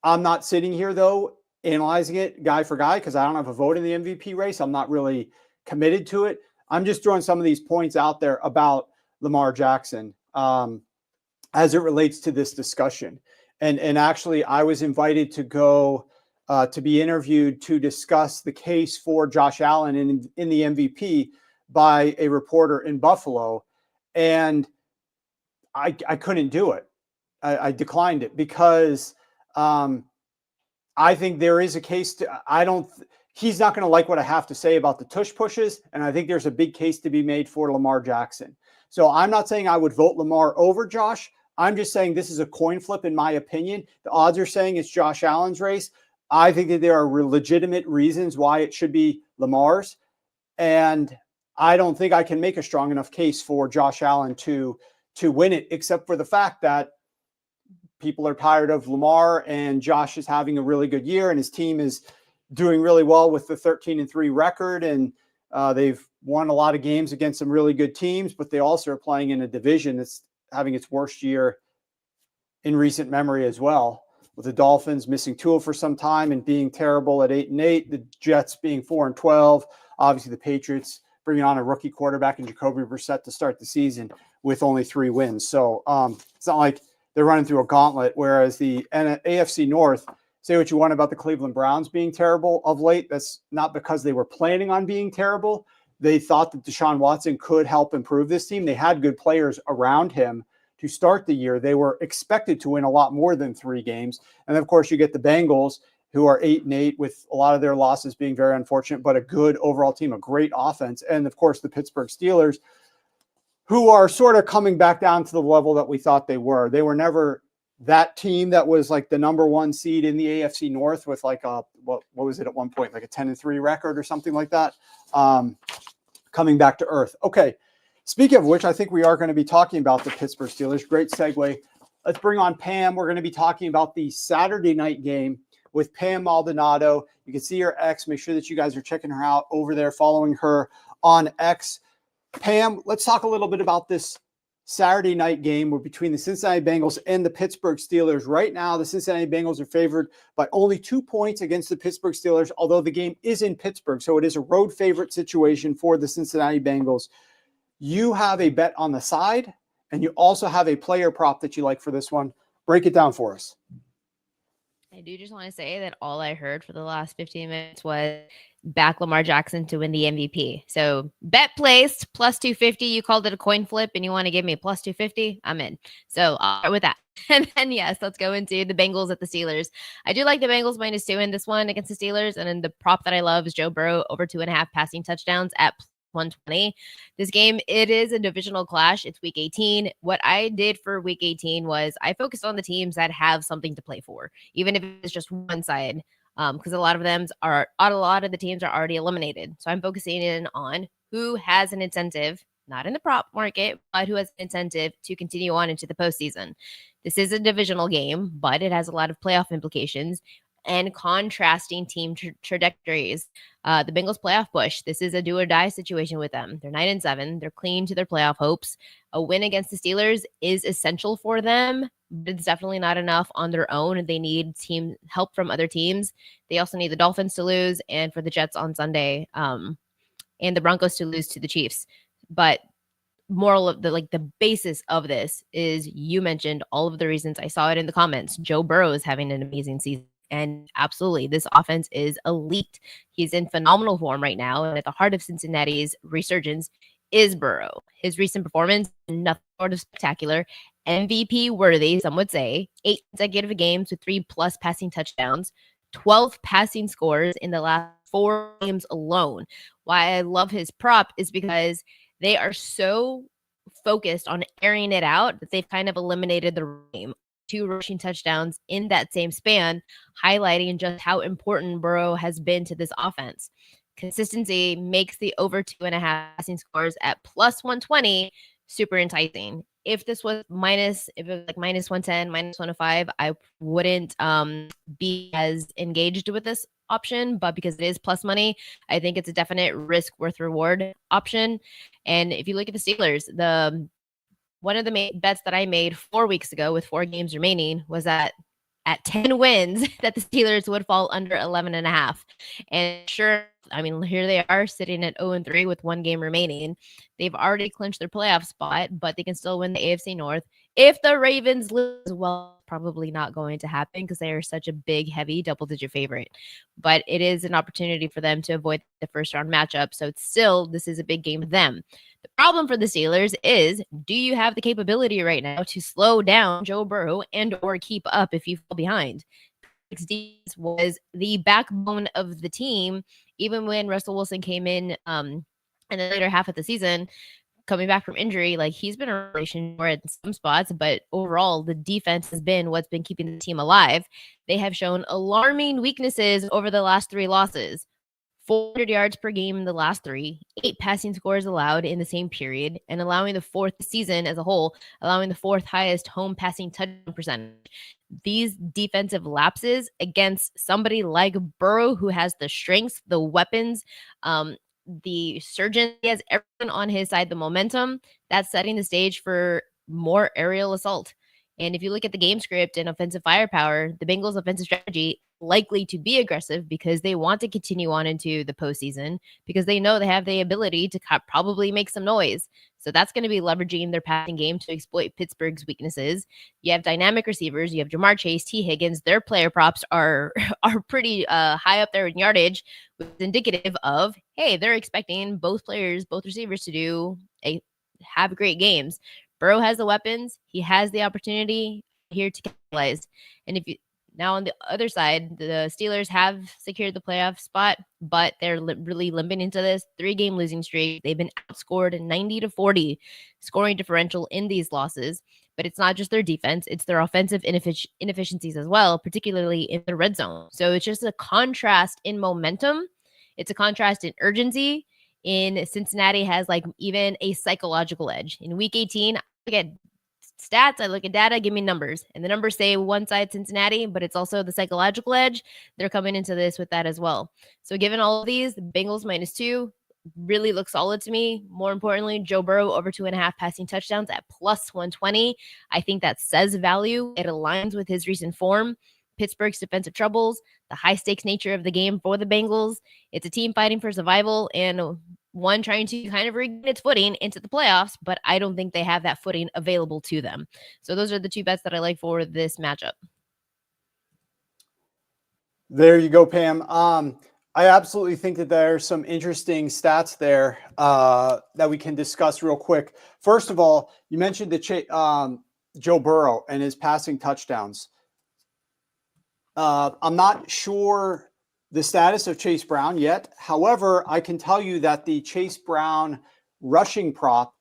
not sitting here, though, analyzing it guy for guy because I don't have a vote in the MVP race. I'm not really committed to it. I'm just throwing some of these points out there about Lamar Jackson as it relates to this discussion. And actually, I was invited to go to be interviewed to discuss the case for Josh Allen in the MVP by a reporter in Buffalo. And I couldn't do it. I declined it because I think there is a case to, he's not going to like what I have to say about the tush pushes. And I think there's a big case to be made for Lamar Jackson. So I'm not saying I would vote Lamar over Josh. I'm just saying this is a coin flip, in my opinion. The odds are saying it's Josh Allen's race. I think that there are legitimate reasons why it should be Lamar's. And I don't think I can make a strong enough case for Josh Allen to win it, except for the fact that people are tired of Lamar and Josh is having a really good year and his team is doing really well with the 13-3 record. And they've won a lot of games against some really good teams, but they also are playing in a division that's having its worst year in recent memory as well. with the Dolphins missing Tua for some time and being terrible at 8-8, the Jets being 4-12, obviously the Patriots bringing on a rookie quarterback in Jacoby Brissett to start the season with only 3 wins. So it's not like they're running through a gauntlet, whereas the AFC North, say what you want about the Cleveland Browns being terrible of late, that's not because they were planning on being terrible. They thought that Deshaun Watson could help improve this team. They had good players around him to start the year. They were expected to win a lot more than 3 games. And of course, you get the Bengals, who are 8-8, with a lot of their losses being very unfortunate, but a good overall team, a great offense. And of course, the Pittsburgh Steelers, who are sort of coming back down to the level that we thought they were. They were never that team that was like the number 1 seed in the AFC North with like a, what was it at one point, like a 10-3 record or something like that, coming back to earth. Okay. Speaking of which, I think we are going to be talking about the Pittsburgh Steelers. Great segue. Let's bring on Pam. We're going to be talking about the Saturday night game with Pam Maldonado. You can see her X. Make sure that you guys are checking her out over there, following her on X. Pam, let's talk a little bit about this Saturday night game between the Cincinnati Bengals and the Pittsburgh Steelers. Right now, the Cincinnati Bengals are favored by only 2 points against the Pittsburgh Steelers, although the game is in Pittsburgh, so it is a road favorite situation for the Cincinnati Bengals. You have a bet on the side, and you also have a player prop that you like for this one. Break it down for us. I do just want to say that all I heard for the last 15 minutes was back Lamar Jackson to win the MVP. So bet placed plus 250. You called it a coin flip and you want to give me plus 250. I'm in. So I'll start with that. And then, yes, let's go into the Bengals at the Steelers. I do like the Bengals -2 in this one against the Steelers. And then the prop that I love is Joe Burrow over 2.5 passing touchdowns at 120. This game, it is a divisional clash. It's week 18. What I did for week 18 was I focused on the teams that have something to play for, even if it's just one side, because a lot of the teams are already eliminated. So I'm focusing in on who has an incentive, not in the prop market, but who has an incentive to continue on into the postseason. This is a divisional game, but it has a lot of playoff implications and contrasting team trajectories. The Bengals playoff push. This is a do or die situation with them. They're 9-7. They're clinging to their playoff hopes. A win against the Steelers is essential for them, but it's definitely not enough on their own. They need team help from other teams. They also need the Dolphins to lose and for the Jets on Sunday, and the Broncos to lose to the Chiefs. But moral of the basis of this is, you mentioned all of the reasons. I saw it in the comments. Joe Burrow is having an amazing season. And absolutely, this offense is elite. He's in phenomenal form right now. And at the heart of Cincinnati's resurgence is Burrow. His recent performance, nothing short of spectacular. MVP worthy, some would say. 8 consecutive games with 3+ passing touchdowns. 12 passing scores in the last 4 games alone. Why I love his prop is because they are so focused on airing it out that they've kind of eliminated the game. 2 rushing touchdowns in that same span, highlighting just how important Burrow has been to this offense. Consistency makes the over 2.5 passing scores at plus 120 super enticing. If this was if it was like minus 110, minus 105, I wouldn't be as engaged with this option, but because it is plus money, I think it's a definite risk worth reward option. And if you look at the Steelers, one of the bets that I made 4 weeks ago with 4 games remaining was that at 10 wins that the Steelers would fall under 11.5. And sure, I mean, here they are sitting at 0-3 with 1 game remaining. They've already clinched their playoff spot, but they can still win the AFC North. If the Ravens lose, well, probably not going to happen because they are such a big, heavy double-digit favorite. But it is an opportunity for them to avoid the first round matchup. So this is a big game for them. The problem for the Steelers is, do you have the capability right now to slow down Joe Burrow and or keep up if you fall behind? Defense was the backbone of the team, even when Russell Wilson came in the later half of the season, coming back from injury. Like, he's been a relation more in some spots, but overall, the defense has been what's been keeping the team alive. They have shown alarming weaknesses over the last 3 losses. 400 yards per game in the last 3, 8 passing scores allowed in the same period, and allowing the 4th season as a whole, allowing the 4th highest home passing touchdown percentage. These defensive lapses against somebody like Burrow, who has the strengths, the weapons, the surgeon, he has everyone on his side, the momentum, that's setting the stage for more aerial assault. And if you look at the game script and offensive firepower, the Bengals' offensive strategy likely to be aggressive because they want to continue on into the postseason because they know they have the ability to probably make some noise. So that's going to be leveraging their passing game to exploit Pittsburgh's weaknesses. You have dynamic receivers. You have Jamar Chase, T. Higgins. Their player props are pretty high up there in yardage, which is indicative of, hey, they're expecting both receivers to have great games. Burrow has the weapons. He has the opportunity here to capitalize. And if you now on the other side, the Steelers have secured the playoff spot, but they're really limping into this 3-game losing streak. They've been outscored 90-40 scoring differential in these losses. But it's not just their defense, it's their offensive inefficiencies as well, particularly in the red zone. So it's just a contrast in momentum. It's a contrast in urgency. In Cincinnati has like even a psychological edge. In week 18, I look at stats, I look at data, give me numbers. And the numbers say one side Cincinnati, but it's also the psychological edge. They're coming into this with that as well. So given all of these, the Bengals -2 really looks solid to me. More importantly, Joe Burrow over 2.5 passing touchdowns at +120. I think that says value. It aligns with his recent form. Pittsburgh's defensive troubles, the high stakes nature of the game for the Bengals. It's a team fighting for survival and one trying to kind of regain its footing into the playoffs, but I don't think they have that footing available to them. So those are the 2 bets that I like for this matchup. There you go, Pam. I absolutely think that there's some interesting stats there that we can discuss real quick. First of all, you mentioned Joe Burrow and his passing touchdowns. I'm not sure the status of Chase Brown yet. However, I can tell you that the Chase Brown rushing prop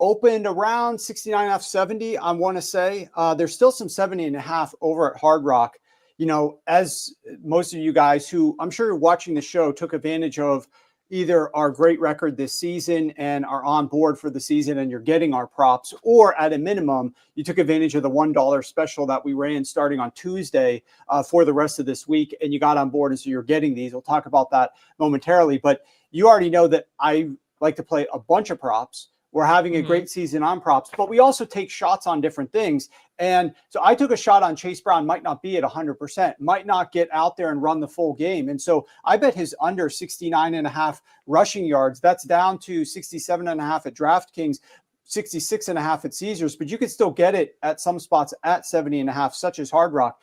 opened around 69.5, 70, I want to say. There's still some 70.5 over at Hard Rock. You know, as most of you guys who I'm sure watching the show took advantage of either our great record this season and are on board for the season and you're getting our props, or at a minimum, you took advantage of the $1 special that we ran starting on Tuesday for the rest of this week, and you got on board, and so you're getting these. We'll talk about that momentarily, but you already know that I like to play a bunch of props. We're having a great season on props, but we also take shots on different things. And so I took a shot on Chase Brown, might not be at 100%, might not get out there and run the full game. And so I bet his under 69.5 rushing yards. That's down to 67.5 at DraftKings, 66.5 at Caesars, but you could still get it at some spots at 70.5, such as Hard Rock.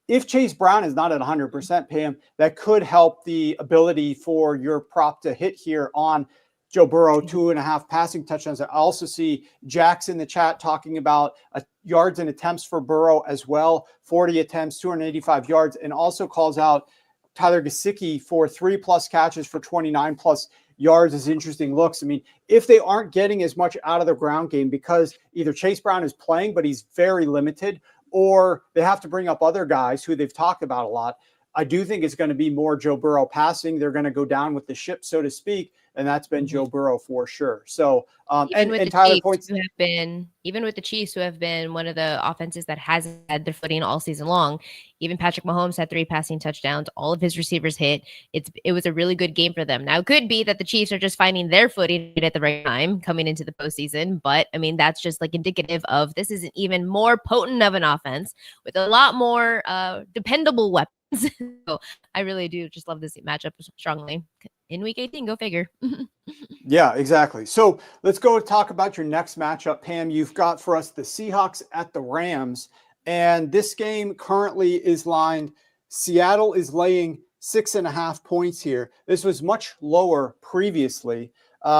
If Chase Brown is not at 100%, Pam, that could help the ability for your prop to hit here on Joe Burrow, 2.5 passing touchdowns. I also see Jax in the chat talking about yards and attempts for Burrow as well, 40 attempts, 285 yards, and also calls out Tyler Gesicki for 3+ catches for 29+ yards as interesting looks. I mean, if they aren't getting as much out of the ground game because either Chase Brown is playing, but he's very limited, or they have to bring up other guys who they've talked about a lot, I do think it's going to be more Joe Burrow passing. They're going to go down with the ship, so to speak, and that's been Joe Burrow for sure. So, and Tyler points, even with the Chiefs, who have been one of the offenses that hasn't had their footing all season long. Even Patrick Mahomes had 3 passing touchdowns. All of his receivers hit. It was a really good game for them. Now, it could be that the Chiefs are just finding their footing at the right time coming into the postseason, but I mean that's just like indicative of this is an even more potent of an offense with a lot more dependable weapons. So I really do just love this matchup strongly. In week 18, go figure. Yeah, exactly. So let's go talk about your next matchup, Pam. You've got for us the Seahawks at the Rams, and this game currently is lined. Seattle is laying 6.5 points here. This was much lower previously.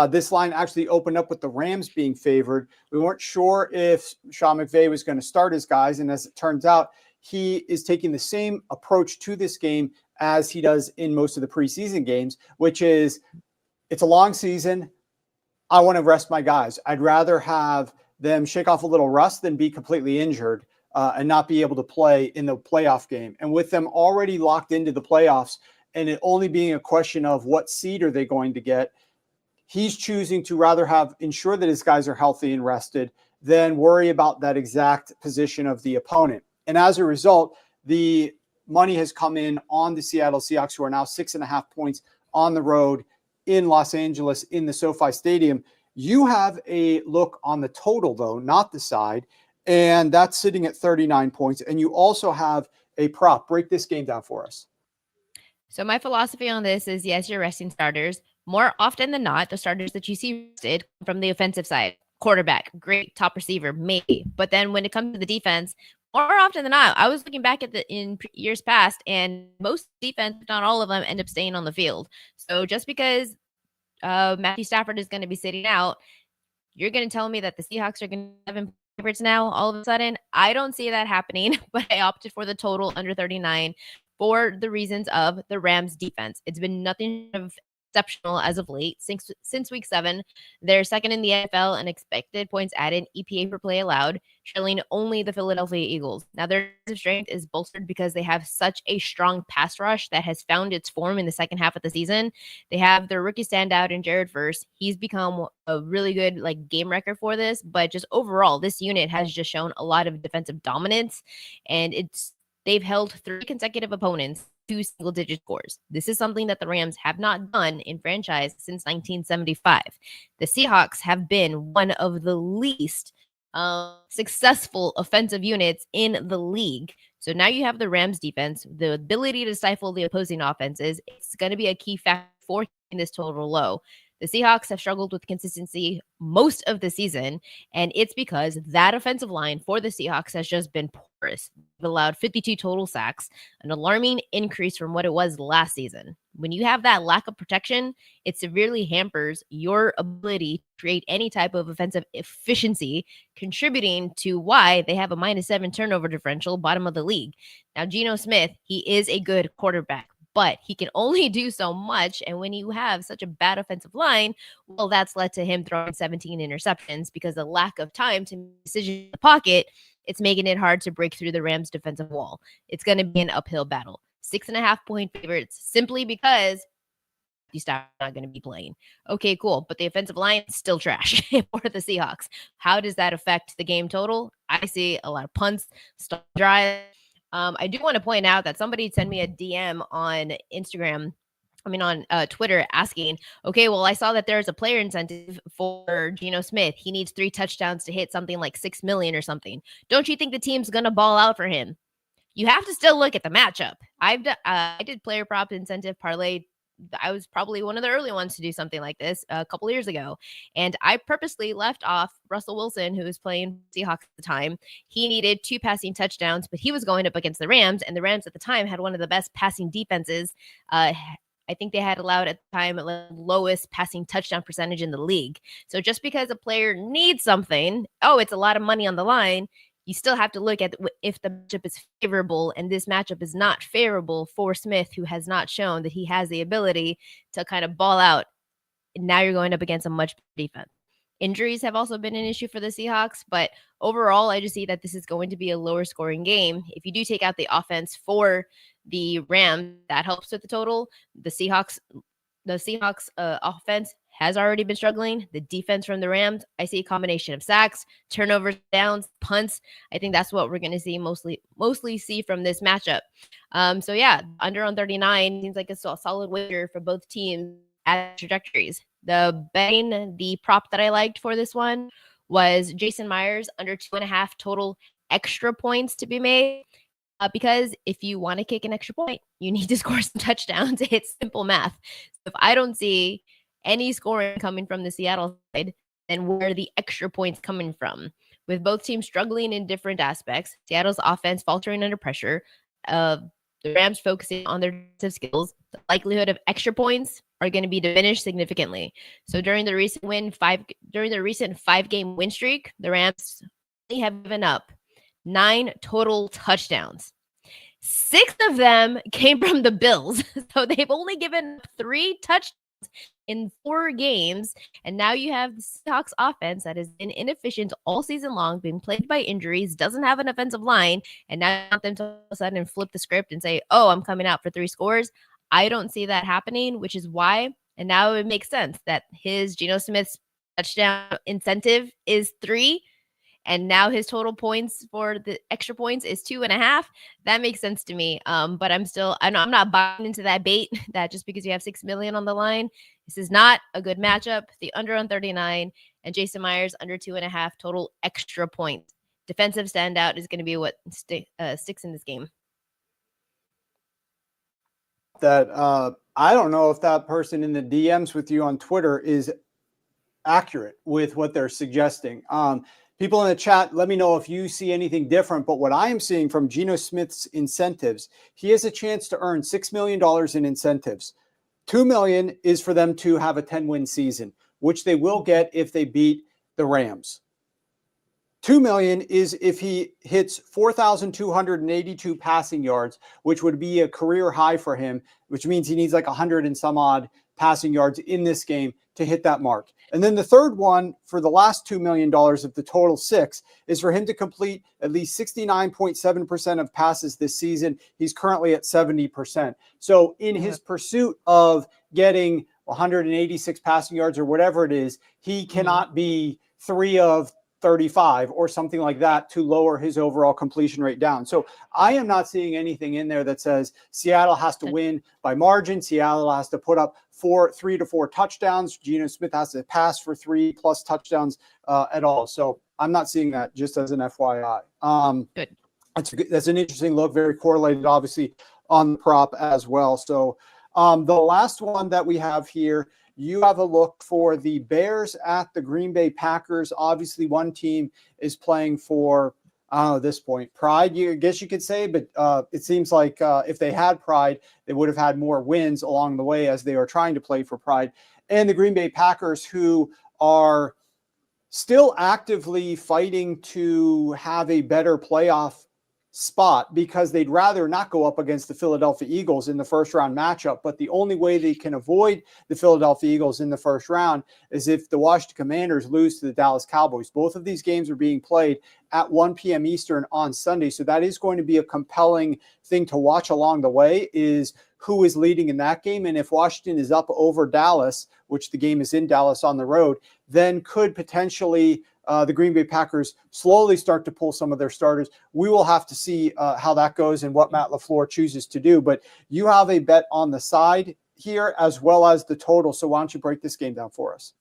This line actually opened up with the Rams being favored. We weren't sure if Sean McVay was going to start his guys, and as it turns out, he is taking the same approach to this game as he does in most of the preseason games, which is it's a long season. I want to rest my guys. I'd rather have them shake off a little rust than be completely injured and not be able to play in the playoff game. And with them already locked into the playoffs and it only being a question of what seed are they going to get, he's choosing to rather ensure that his guys are healthy and rested than worry about that exact position of the opponent. And as a result, the money has come in on the Seattle Seahawks, who are now 6.5 points on the road in Los Angeles in the SoFi Stadium. You have a look on the total, though, not the side. and that's sitting at 39 points. And you also have a prop. Break this game down for us. So my philosophy on this is, yes, you're resting starters. More often than not, the starters that you see rested from the offensive side. Quarterback, great, top receiver, maybe. But then when it comes to the defense, more often than not, I was looking back at years past, and most defense, if not all of them, end up staying on the field. So just because Matthew Stafford is going to be sitting out, you're going to tell me that the Seahawks are going to have favorites now all of a sudden? I don't see that happening, but I opted for the total under 39 for the reasons of the Rams defense. It's been nothing of exceptional as of late. Since week 7, they're second in the NFL in expected points added, EPA per play allowed, trailing only the Philadelphia Eagles. Now their strength is bolstered because they have such a strong pass rush that has found its form in the second half of the season. They have their rookie standout in Jared Verse. He's become a really good game record for this, but just overall, this unit has just shown a lot of defensive dominance, and they've held 3 consecutive opponents to single-digit scores. This is something that the Rams have not done in franchise since 1975. The Seahawks have been one of the least successful offensive units in the league. So now you have the Rams defense, the ability to stifle the opposing offenses. It's going to be a key factor for keeping this total low. The Seahawks have struggled with consistency most of the season, and it's because that offensive line for the Seahawks has just been porous. They've allowed 52 total sacks, an alarming increase from what it was last season. When you have that lack of protection, it severely hampers your ability to create any type of offensive efficiency, contributing to why they have a -7 turnover differential, bottom of the league. Now, Geno Smith, he is a good quarterback, but he can only do so much. And when you have such a bad offensive line, well, that's led to him throwing 17 interceptions because the lack of time to make decisions in the pocket, it's making it hard to break through the Rams' defensive wall. It's going to be an uphill battle. 6.5-point favorites simply because he's not going to be playing. Okay, cool. But the offensive line is still trash for the Seahawks. How does that affect the game total? I see a lot of punts, stop drives. I do want to point out that somebody sent me a DM on Instagram, on Twitter, asking, okay, well, I saw that there's a player incentive for Geno Smith. He needs 3 touchdowns to hit something like $6 million or something. Don't you think the team's going to ball out for him? You have to still look at the matchup. I did player prop incentive parlay. I was probably one of the early ones to do something like this a couple years ago. And I purposely left off Russell Wilson, who was playing Seahawks at the time. He needed 2 passing touchdowns, but he was going up against the Rams. And the Rams at the time had one of the best passing defenses. I think they had allowed at the time the lowest passing touchdown percentage in the league. So just because a player needs something, it's a lot of money on the line, you still have to look at if the matchup is favorable, and this matchup is not favorable for Smith, who has not shown that he has the ability to kind of ball out. And now you're going up against a much better defense. Injuries have also been an issue for the Seahawks, but overall, I just see that this is going to be a lower scoring game. If you do take out the offense for the Rams, that helps with the total. The Seahawks offense has already been struggling. The defense from the Rams, I see a combination of sacks, turnovers, downs, punts. I think that's what we're going to see mostly see from this matchup. So yeah, under on 39 seems like a solid wager for both teams at trajectories. The prop that I liked for this one was Jason Myers under 2.5 total extra points to be made. Because if you want to kick an extra point, you need to score some touchdowns. It's simple math. So if I don't see any scoring coming from the Seattle side, then where are the extra points coming from? With both teams struggling in different aspects, Seattle's offense faltering under pressure, the Rams focusing on their defensive skills, the likelihood of extra points are going to be diminished significantly. So during the recent 5-game win streak, the Rams only have given up 9 total touchdowns. 6 of them came from the Bills. So they've only given 3 touchdowns in 4 games. And now you have the Seahawks offense that has been inefficient all season long, being plagued by injuries, doesn't have an offensive line. And now you want them to all of a sudden flip the script and say, I'm coming out for 3 scores. I don't see that happening, which is why. And now it makes sense that Geno Smith's touchdown incentive is 3. And now his total points for the extra points is 2.5. That makes sense to me. But I'm not buying into that bait that just because you have $6 million on the line, this is not a good matchup. The under on 39 and Jason Myers under 2.5 total extra points. defensive standout is going to be what sticks in this game. That I don't know if that person in the DMs with you on Twitter is accurate with what they're suggesting. People in the chat, let me know if you see anything different. But what I am seeing from Geno Smith's incentives, he has a chance to earn $6 million in incentives. $2 million is for them to have a 10-win season, which they will get if they beat the Rams. $2 million is if he hits 4,282 passing yards, which would be a career high for him, which means he needs like 100 and some odd passing yards in this game to hit that mark. And then the third one for the last $2 million of the total 6 is for him to complete at least 69.7% of passes this season. He's currently at 70%. So in his pursuit of getting 186 passing yards or whatever it is, he cannot be 3 of 35 or something like that to lower his overall completion rate down. So I am not seeing anything in there that says Seattle has to win by margin. Seattle has to put up 3 to 4 touchdowns. Geno Smith has to pass for 3+ touchdowns at all. So I'm not seeing that, just as an FYI. Good. That's an interesting look, very correlated, obviously, on the prop as well. So the last one that we have here, you have a look for the Bears at the Green Bay Packers. Obviously, one team is playing for, I don't know, at this point, pride, I guess you could say. But it seems like if they had pride, they would have had more wins along the way as they are trying to play for pride. And the Green Bay Packers, who are still actively fighting to have a better playoff spot because they'd rather not go up against the Philadelphia Eagles in the first round matchup. But the only way they can avoid the Philadelphia Eagles in the first round is if the Washington Commanders lose to the Dallas Cowboys. Both of these games are being played at 1 p.m. Eastern on Sunday. So that is going to be a compelling thing to watch along the way, is who is leading in that game. And if Washington is up over Dallas, which the game is in Dallas on the road, then could potentially the Green Bay Packers slowly start to pull some of their starters. We will have to see how that goes and what Matt LaFleur chooses to do. But you have a bet on the side here as well as the total. So why don't you break this game down for us?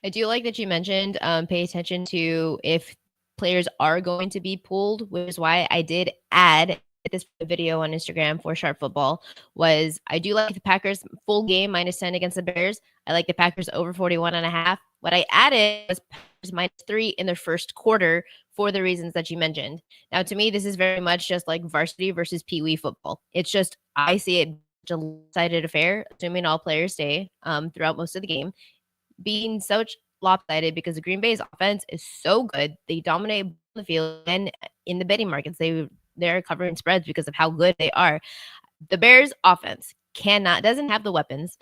I do like that you mentioned pay attention to if players are going to be pulled, which is why I did add this video on Instagram for Sharp Football. Was I do like the Packers full game -10 against the Bears. I like the Packers over 41.5. What I added was Packers -3 in their first quarter for the reasons that you mentioned. Now, to me, this is very much just like varsity versus Pee Wee football. It's just, I see it a lopsided affair, assuming all players stay throughout most of the game, being such lopsided because the Green Bay's offense is so good. They dominate the field and in the betting markets. They're covering spreads because of how good they are. The Bears offense doesn't have the weapons.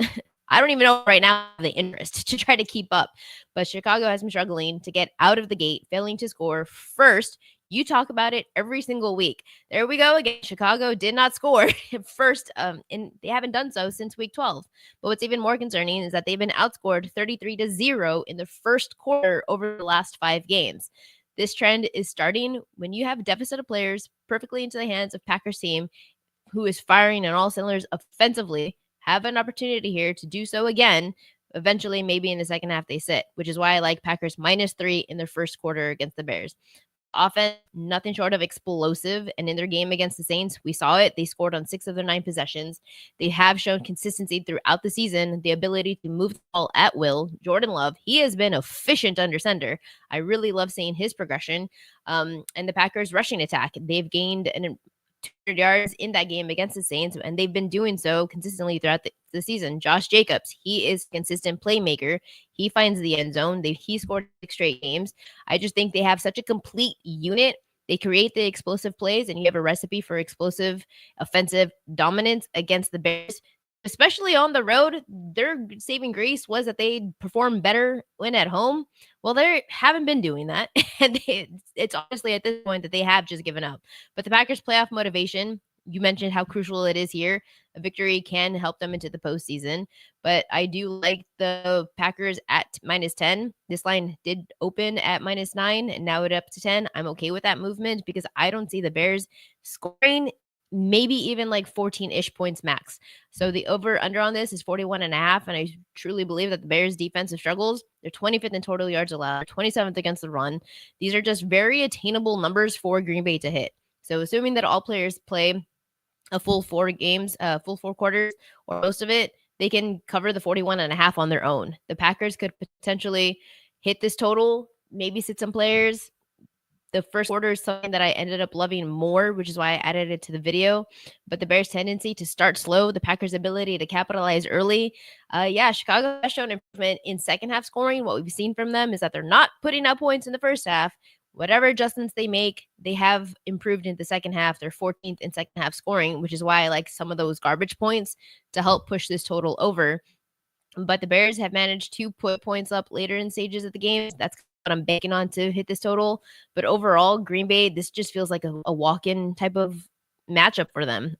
I don't even know right now the interest to try to keep up. But Chicago has been struggling to get out of the gate, failing to score first. You talk about it every single week. There we go again. Chicago did not score first, and they haven't done so since week 12. But what's even more concerning is that they've been outscored 33-0 in the first quarter over the last 5 games. This trend is starting when you have a deficit of players perfectly into the hands of Packers team, who is firing on all cylinders offensively, have an opportunity here to do so again. Eventually, maybe in the second half they sit, which is why I like Packers -3 in their first quarter against the Bears. Offense, nothing short of explosive. And in their game against the Saints, we saw it. They scored on 6 of their 9 possessions. They have shown consistency throughout the season, the ability to move the ball at will. Jordan Love, he has been efficient under center. I really love seeing his progression. And the Packers rushing attack, they've gained 200 yards in that game against the Saints, and they've been doing so consistently throughout the season. Josh Jacobs, he is a consistent playmaker. He finds the end zone. He scored 6 straight games. I just think they have such a complete unit. They create the explosive plays, and you have a recipe for explosive offensive dominance against the Bears, especially on the road. Their saving grace was that they perform better when at home. Well, they haven't been doing that. And it's honestly at this point that they have just given up. But the Packers' playoff motivation, you mentioned how crucial it is here. A victory can help them into the postseason. But I do like the Packers at -10. This line did open at -9, and now it's up to 10. I'm okay with that movement because I don't see the Bears scoring maybe even like 14-ish points max. So the over under on this is 41.5. And I truly believe that the Bears defensive struggles, they're 25th in total yards allowed, 27th against the run. These are just very attainable numbers for Green Bay to hit. So assuming that all players play a full 4 games, full 4 quarters, or most of it, they can cover the 41.5 on their own. The Packers could potentially hit this total, maybe sit some players. The first quarter is something that I ended up loving more, which is why I added it to the video. But the Bears' tendency to start slow, the Packers' ability to capitalize early. Chicago has shown improvement in second half scoring. What we've seen from them is that they're not putting up points in the first half. Whatever adjustments they make, they have improved in the second half. They're 14th in second half scoring, which is why I like some of those garbage points to help push this total over. But the Bears have managed to put points up later in stages of the game. That's what I'm banking on to hit this total. But overall, Green Bay, this just feels like a walk-in type of matchup for them.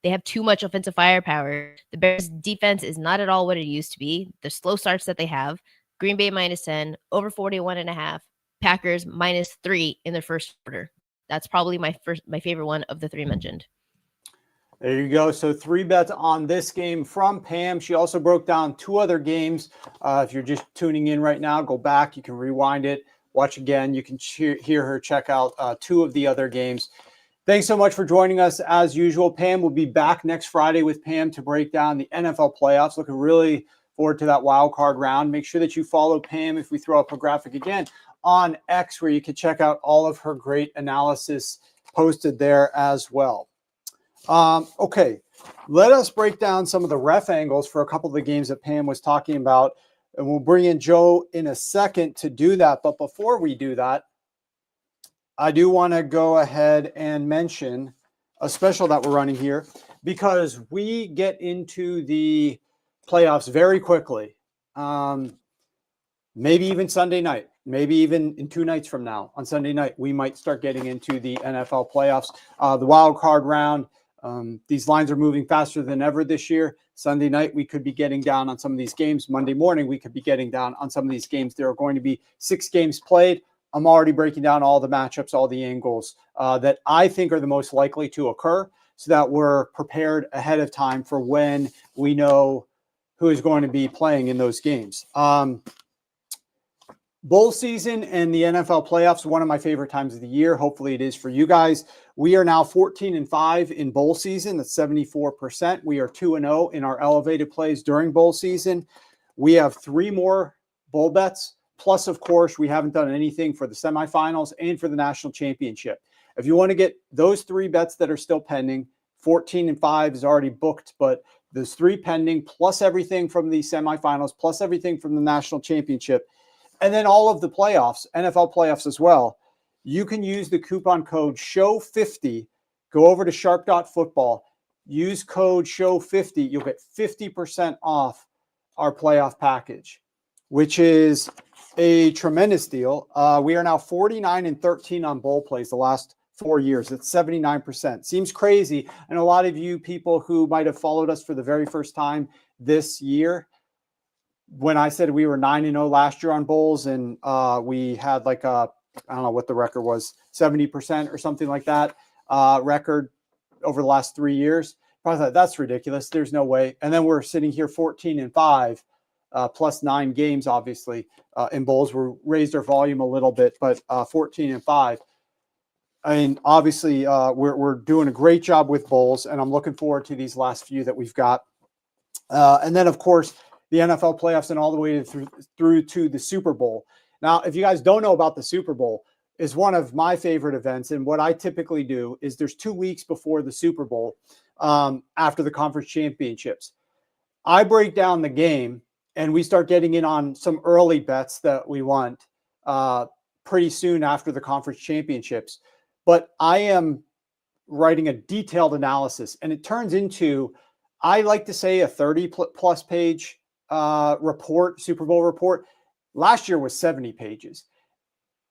They have too much offensive firepower. The Bears' defense is not at all what it used to be. The slow starts that they have. Green Bay -10, over 41.5. Packers -3 in their first quarter. That's probably my favorite one of the 3 mentioned. There you go. So 3 bets on this game from Pam. She also broke down 2 other games. If you're just tuning in right now, go back. You can rewind it, watch again. You can hear her check out 2 of the other games. Thanks so much for joining us as usual. Pam will be back next Friday with Pam to break down the NFL playoffs. Looking really forward to that wild card round. Make sure that you follow Pam if we throw up a graphic again on X, where you can check out all of her great analysis posted there as well. Okay, let us break down some of the ref angles for a couple of the games that Pam was talking about, and we'll bring in Joe in a second to do that. But before we do that, I do want to go ahead and mention a special that we're running here, because we get into the playoffs very quickly. Maybe even Sunday night, maybe even in 2 nights from now on Sunday night, we might start getting into the NFL playoffs, the wild card round. These lines are moving faster than ever this year. Sunday night, we could be getting down on some of these games. Monday morning, we could be getting down on some of these games. There are going to be 6 games played. I'm already breaking down all the matchups, all the angles that I think are the most likely to occur, so that we're prepared ahead of time for when we know who is going to be playing in those games. Bowl season and the NFL playoffs, one of my favorite times of the year. Hopefully it is for you guys. We are now 14-5 in bowl season. That's 74%. We are 2-0 in our elevated plays during bowl season. We have 3 more bowl bets. Plus, of course, we haven't done anything for the semifinals and for the national championship. If you want to get those 3 bets that are still pending, 14-5 is already booked, but there's 3 pending, plus everything from the semifinals, plus everything from the national championship, and then all of the playoffs, NFL playoffs as well. You can use the coupon code SHOW50. Go over to sharp.football. Use code SHOW50. You'll get 50% off our playoff package, which is a tremendous deal. We are now 49-13 on bowl plays the last 4 years. It's 79%. Seems crazy. And a lot of you people who might have followed us for the very first time this year, when I said we were 9-0 last year on bowls, and we had like I don't know what the record was, 70% or something like that record over the last 3 years. Probably thought, that's ridiculous. There's no way. And then we're sitting here 14-5, plus 9 games, obviously, in bowls. We raised our volume a little bit, but 14-5. I mean, obviously, we're doing a great job with bowls, and I'm looking forward to these last few that we've got. And then, of course, the NFL playoffs and all the way through to the Super Bowl. Now, if you guys don't know about the Super Bowl, is one of my favorite events. And what I typically do is there's 2 weeks before the Super Bowl, after the conference championships. I break down the game, and we start getting in on some early bets that we want pretty soon after the conference championships. But I am writing a detailed analysis, and it turns into, I like to say, a 30-plus page report, Super Bowl report. Last year was 70 pages.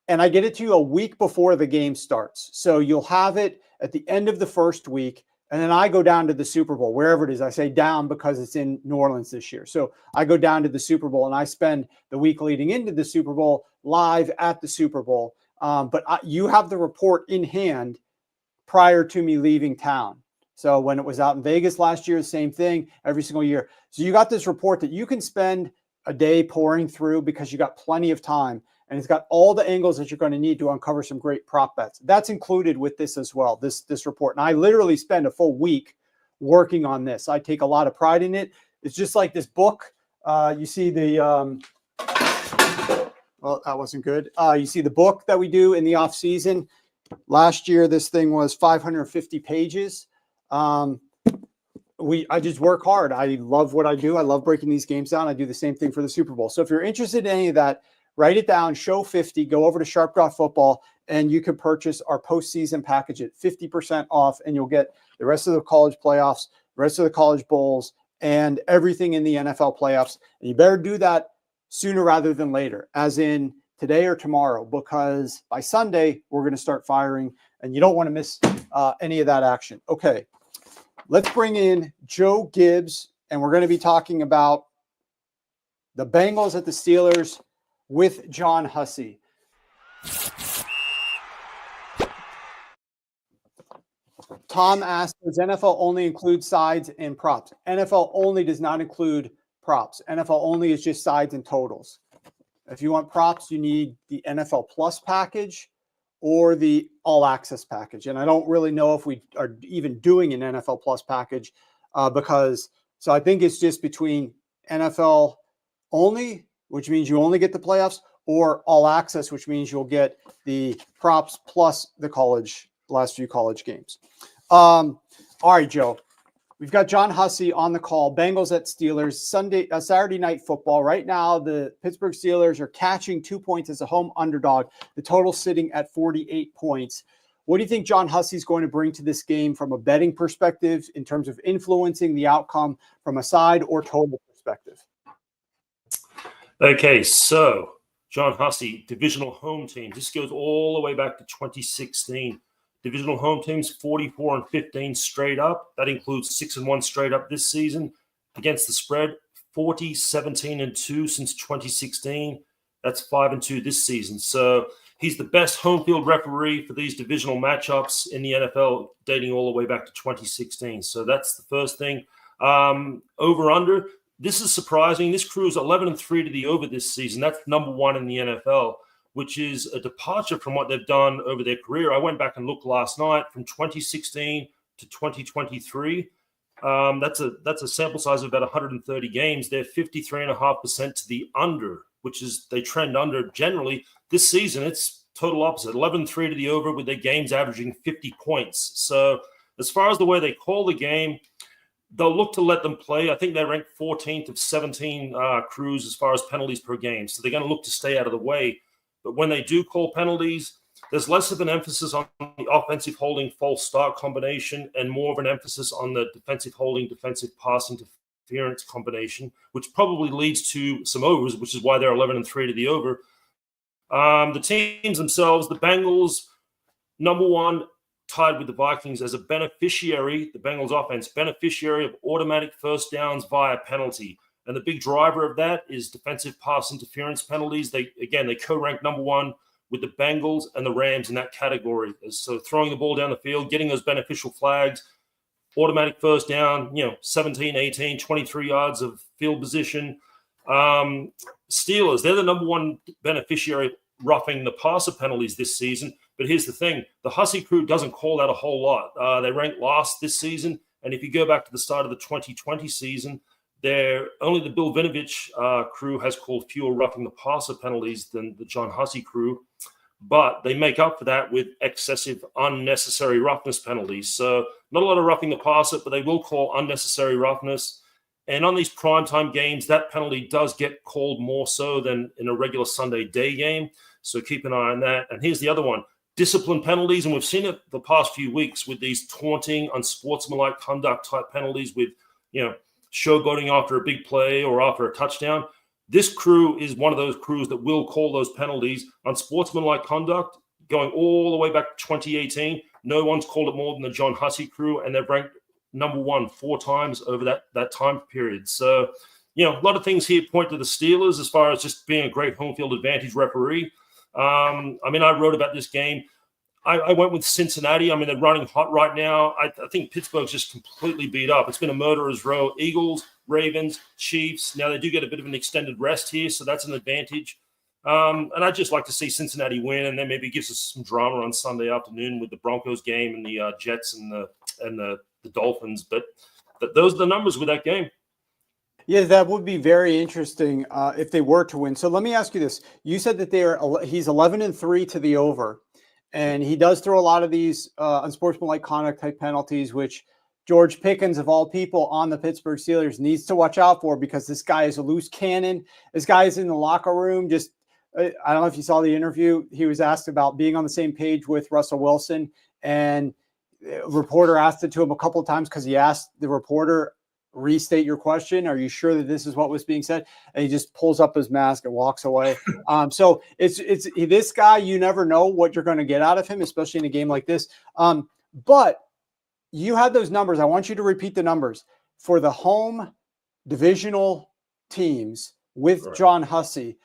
And I get it to you a week before the game starts. So you'll have it at the end of the first week. And then I go down to the Super Bowl, wherever it is. I say down because it's in New Orleans this year. So I go down to the Super Bowl, and I spend the week leading into the Super Bowl live at the Super Bowl. But you have the report in hand prior to me leaving town. So when it was out in Vegas last year, the same thing every single year. So you got this report that you can spend a day pouring through because you got plenty of time, and it's got all the angles that you're going to need to uncover some great prop bets. That's included with this as well, this report. And I literally spend a full week working on this. I take a lot of pride in it. It's just like this book. You see the, well, that wasn't good. You see the book that we do in the off season. Last year, this thing was 550 pages. I just work hard. I love what I do. I love breaking these games down. I do the same thing for the Super Bowl. So if you're interested in any of that, write it down, show 50, go over to Sharp Draw Football, and you can purchase our postseason package at 50% off, and you'll get the rest of the college playoffs, the rest of the college bowls, and everything in the NFL playoffs. And you better do that sooner rather than later, as in today or tomorrow, because by Sunday, we're going to start firing, and you don't want to miss any of that action. Okay, let's bring in Joe Gibbs, and we're going to be talking about the Bengals at the Steelers with John Hussey. Tom asked, does NFL only include sides and props? NFL only does not include props. NFL only is just sides and totals. If you want props, you need the NFL Plus package or the All Access package. And I don't really know if we are even doing an NFL Plus package so I think it's just between NFL only, which means you only get the playoffs, or All Access, which means you'll get the props plus the last few college games. All right, Joe. We've got John Hussey on the call. Bengals at Steelers, Saturday night football. Right now, the Pittsburgh Steelers are catching 2 points as a home underdog. The total sitting at 48 points. What do you think John Hussey is going to bring to this game from a betting perspective in terms of influencing the outcome from a side or total perspective? Okay, so John Hussey, divisional home teams. This goes all the way back to 2016. Divisional home teams, 44-15 straight up. That includes 6-1 straight up this season. Against the spread, 40-17-2 since 2016. That's 5-2 this season. So he's the best home field referee for these divisional matchups in the NFL, dating all the way back to 2016. So that's the first thing. Over under. This is surprising. This crew is 11-3 to the over this season. That's number one in the NFL, which is a departure from what they've done over their career. I went back and looked last night from 2016 to 2023. That's a sample size of about 130 games. They're 53.5% to the under, which is they trend under generally. This season, it's total opposite, 11-3 to the over with their games averaging 50 points. So as far as the way they call the game, they'll look to let them play. I think they rank 14th of 17 crews as far as penalties per game. So they're going to look to stay out of the way. But when they do call penalties, there's less of an emphasis on the offensive holding false start combination and more of an emphasis on the defensive holding, defensive pass interference combination, which probably leads to some overs, which is why they're 11-3 to the over. The teams themselves, the Bengals, number one, tied with the Vikings as a beneficiary, the Bengals offense, beneficiary of automatic first downs via penalty. And the big driver of that is defensive pass interference penalties. They co-rank number one with the Bengals and the Rams in that category. So throwing the ball down the field, getting those beneficial flags, automatic first down, 17, 18, 23 yards of field position. Steelers, they're the number one beneficiary of roughing the passer penalties this season. But here's the thing. The Hussey crew doesn't call that a whole lot. They ranked last this season. And if you go back to the start of the 2020 season, only the Bill Vinovich crew has called fewer roughing the passer penalties than the John Hussey crew. But they make up for that with excessive unnecessary roughness penalties. So not a lot of roughing the passer, but they will call unnecessary roughness. And on these primetime games, that penalty does get called more so than in a regular Sunday day game. So keep an eye on that. And here's the other one. Discipline penalties, and we've seen it the past few weeks with these taunting, unsportsmanlike conduct type penalties with, showboating after a big play or after a touchdown. This crew is one of those crews that will call those penalties. Unsportsmanlike conduct, going all the way back to 2018, no one's called it more than the John Hussey crew, and they've ranked number one 4 times over that time period. So, a lot of things here point to the Steelers as far as just being a great home field advantage referee. I wrote about this game. I went with Cincinnati. I mean, they're running hot right now. I think Pittsburgh's just completely beat up. It's been a murderer's row. Eagles, Ravens, Chiefs. Now, they do get a bit of an extended rest here, so that's an advantage. And I'd just like to see Cincinnati win, and then maybe gives us some drama on Sunday afternoon with the Broncos game and the Jets and the Dolphins. But those are the numbers with that game. Yeah, that would be very interesting if they were to win. So let me ask you this. You said that he's 11-3 to the over, and he does throw a lot of these unsportsmanlike conduct type penalties, which George Pickens, of all people on the Pittsburgh Steelers, needs to watch out for, because this guy is a loose cannon. This guy is in the locker room. Just, I don't know if you saw the interview. He was asked about being on the same page with Russell Wilson, and a reporter asked it to him a couple of times because he asked the reporter, restate your question. Are you sure that this is what was being said? And he just pulls up his mask and walks away. So it's this guy, you never know what you're going to get out of him, especially in a game like this. But you had those numbers. I want you to repeat the numbers for the home divisional teams with Right. John Hussey.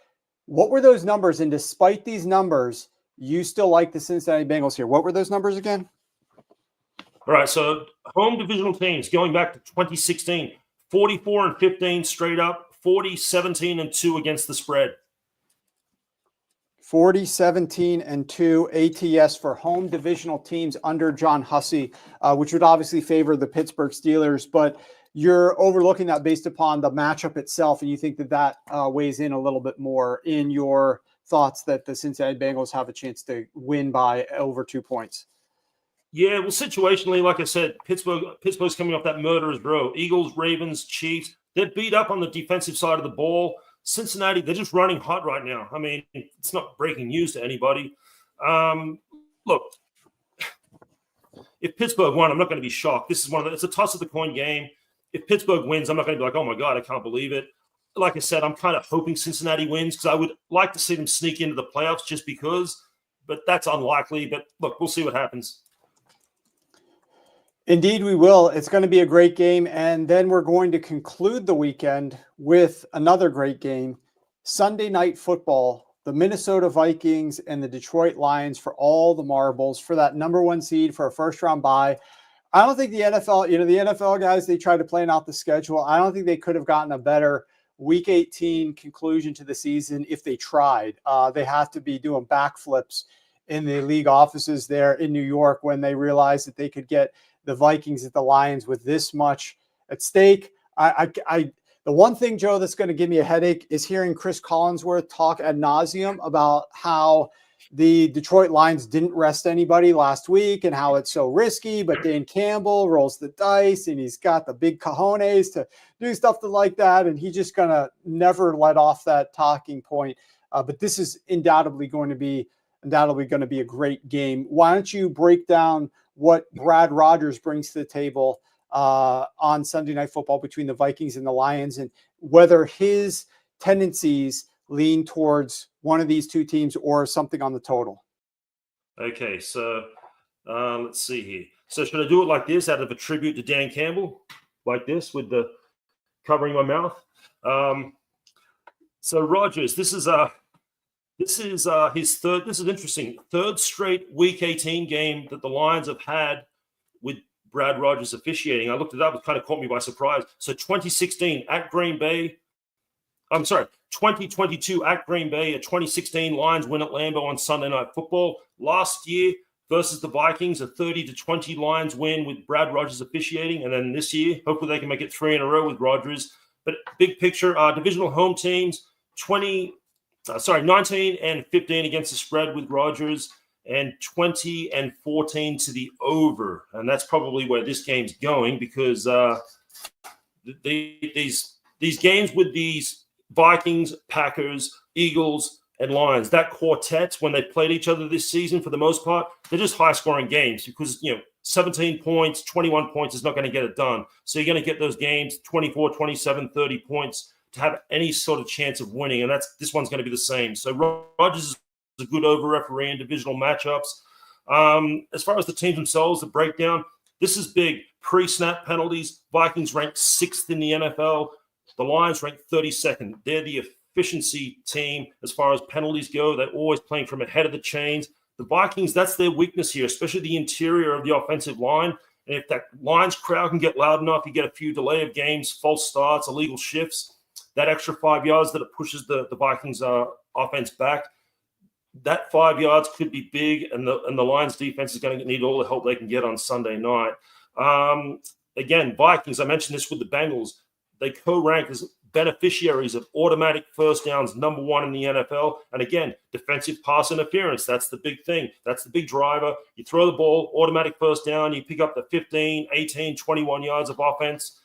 What were those numbers? And despite these numbers, you still like the Cincinnati Bengals here. What were those numbers again? All right, so home divisional teams going back to 2016, 44-15 straight up, 40-17-2 against the spread. 40-17-2 ATS for home divisional teams under John Hussey, which would obviously favor the Pittsburgh Steelers, but you're overlooking that based upon the matchup itself, and you think that weighs in a little bit more in your thoughts that the Cincinnati Bengals have a chance to win by over 2 points. Yeah, well, situationally, like I said, Pittsburgh's coming off that murderer's row. Eagles, Ravens, Chiefs, they're beat up on the defensive side of the ball. Cincinnati, they're just running hot right now. I mean, it's not breaking news to anybody. Look, if Pittsburgh won, I'm not going to be shocked. This is it's a toss of the coin game. If Pittsburgh wins, I'm not going to be like, oh my God, I can't believe it. Like I said, I'm kind of hoping Cincinnati wins because I would like to see them sneak into the playoffs just because, but that's unlikely. But look, we'll see what happens. Indeed, we will. It's going to be a great game. And then we're going to conclude the weekend with another great game. Sunday Night Football, the Minnesota Vikings and the Detroit Lions for all the marbles for that number 1 seed for a first-round bye. I don't think the NFL, the NFL guys, they tried to plan out the schedule. I don't think they could have gotten a better Week 18 conclusion to the season if they tried. They have to be doing backflips in the league offices there in New York when they realized that they could get the Vikings at the Lions with this much at stake. The one thing, Joe, that's going to give me a headache is hearing Chris Collinsworth talk ad nauseum about how the Detroit Lions didn't rest anybody last week and how it's so risky, but Dan Campbell rolls the dice and he's got the big cojones to do stuff like that. And he's just going to never let off that talking point. But this is undoubtedly going to be a great game. Why don't you break down what Brad Rodgers brings to the table on Sunday Night Football between the Vikings and the Lions, and whether his tendencies lean towards one of these two teams or something on the total? Okay, so let's see here. So should I do it like this out of a tribute to Dan Campbell, like this with the covering my mouth? So Rodgers, this is his third. This is interesting. Third straight Week 18 game that the Lions have had with Brad Rodgers officiating. I looked it up. It kind of caught me by surprise. So 2016 at Green Bay. 2022 at Green Bay. A 2016 Lions win at Lambeau on Sunday Night Football. Last year versus the Vikings, a 30-20 Lions win with Brad Rodgers officiating. And then this year, hopefully they can make it 3 in a row with Rodgers. But big picture, divisional home teams, 19-15 against the spread with Rodgers and 20-14 to the over. And that's probably where this game's going because these games with these Vikings, Packers, Eagles, and Lions, that quartet, when they played each other this season, for the most part, they're just high-scoring games because, 17 points, 21 points is not going to get it done. So you're going to get those games, 24, 27, 30 points to have any sort of chance of winning, and this one's going to be the same. So Rodgers is a good over-referee in divisional matchups. As far as the teams themselves, the breakdown, this is big. Pre-snap penalties, Vikings ranked 6th in the NFL. The Lions ranked 32nd. They're the efficiency team as far as penalties go. They're always playing from ahead of the chains. The Vikings, that's their weakness here, especially the interior of the offensive line. And if that Lions crowd can get loud enough, you get a few delay of games, false starts, illegal shifts, that extra 5 yards that it pushes the Vikings offense back, that 5 yards could be big, and the Lions defense is going to need all the help they can get on Sunday night. Again, Vikings, I mentioned this with the Bengals, they co-rank as beneficiaries of automatic first downs, number one in the NFL. And again, defensive pass interference, that's the big thing. That's the big driver. You throw the ball, automatic first down, you pick up the 15, 18, 21 yards of offense.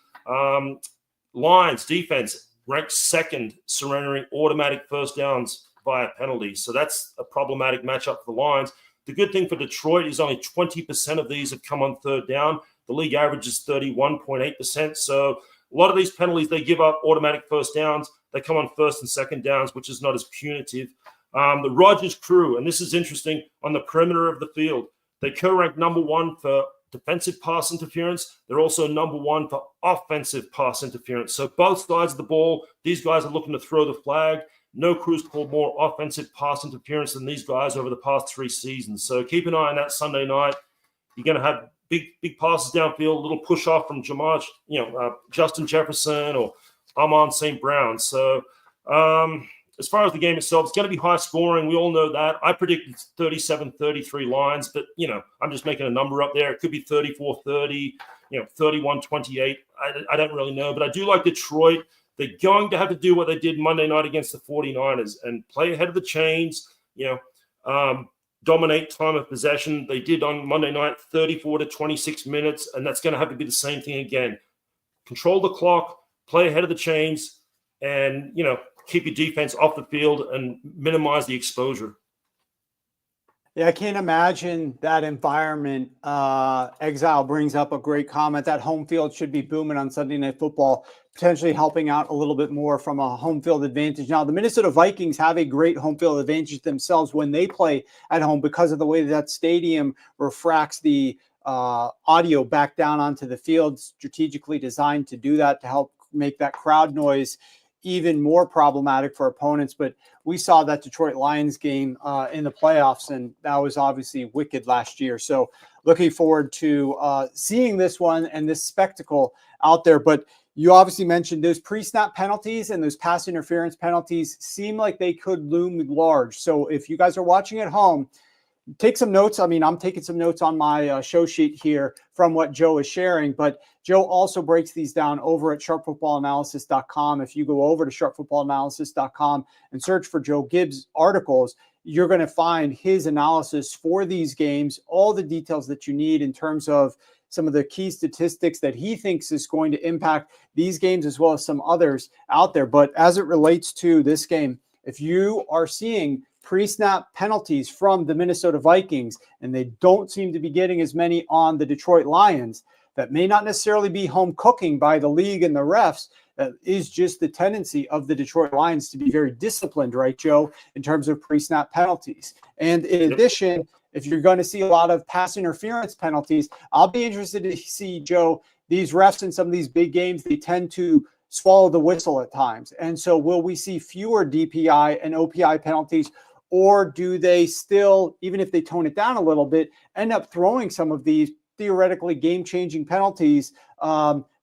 Lions defense ranked second, surrendering automatic first downs via penalties. So that's a problematic matchup for the Lions. The good thing for Detroit is only 20% of these have come on third down. The league average is 31.8%. So a lot of these penalties, they give up automatic first downs. They come on first and second downs, which is not as punitive. The Rodgers crew, and this is interesting, on the perimeter of the field, they co-rank number one for defensive pass interference. They're also number one for offensive pass interference. So both sides of the ball, these guys are looking to throw the flag. No crew's called more offensive pass interference than these guys over the past 3 seasons. So keep an eye on that Sunday night. You're going to have big passes downfield, a little push off from Justin Jefferson or Amon St. Brown. So as far as the game itself, it's going to be high scoring. We all know that. I predicted 37-33 Lions, but, I'm just making a number up there. It could be 34-30, 31-28. I don't really know, but I do like Detroit. They're going to have to do what they did Monday night against the 49ers and play ahead of the chains, dominate time of possession. They did on Monday night, 34 to 26 minutes, and that's going to have to be the same thing again. Control the clock, play ahead of the chains, and, keep your defense off the field and minimize the exposure. Yeah, I can't imagine that environment. Exile brings up a great comment that home field should be booming on Sunday Night Football, potentially helping out a little bit more from a home field advantage. Now, the Minnesota Vikings have a great home field advantage themselves when they play at home because of the way that stadium refracts the audio back down onto the field, strategically designed to do that, to help make that crowd noise even more problematic for opponents. But we saw that Detroit Lions game in the playoffs, and that was obviously wicked last year. So looking forward to seeing this one and this spectacle out there. But you obviously mentioned those pre-snap penalties and those pass interference penalties seem like they could loom large. So if you guys are watching at home, take some notes. I mean, I'm taking some notes on my show sheet here from what Joe is sharing, but Joe also breaks these down over at sharpfootballanalysis.com. If you go over to sharpfootballanalysis.com and search for Joe Gibbs articles, you're going to find his analysis for these games, all the details that you need in terms of some of the key statistics that he thinks is going to impact these games as well as some others out there. But as it relates to this game, if you are seeing pre-snap penalties from the Minnesota Vikings, and they don't seem to be getting as many on the Detroit Lions, that may not necessarily be home cooking by the league and the refs. That is just the tendency of the Detroit Lions to be very disciplined, right, Joe, in terms of pre-snap penalties. And in addition, if you're going to see a lot of pass interference penalties, I'll be interested to see, Joe, these refs in some of these big games, they tend to swallow the whistle at times. And so will we see fewer DPI and OPI penalties, or do they still, even if they tone it down a little bit, end up throwing some of these theoretically game-changing penalties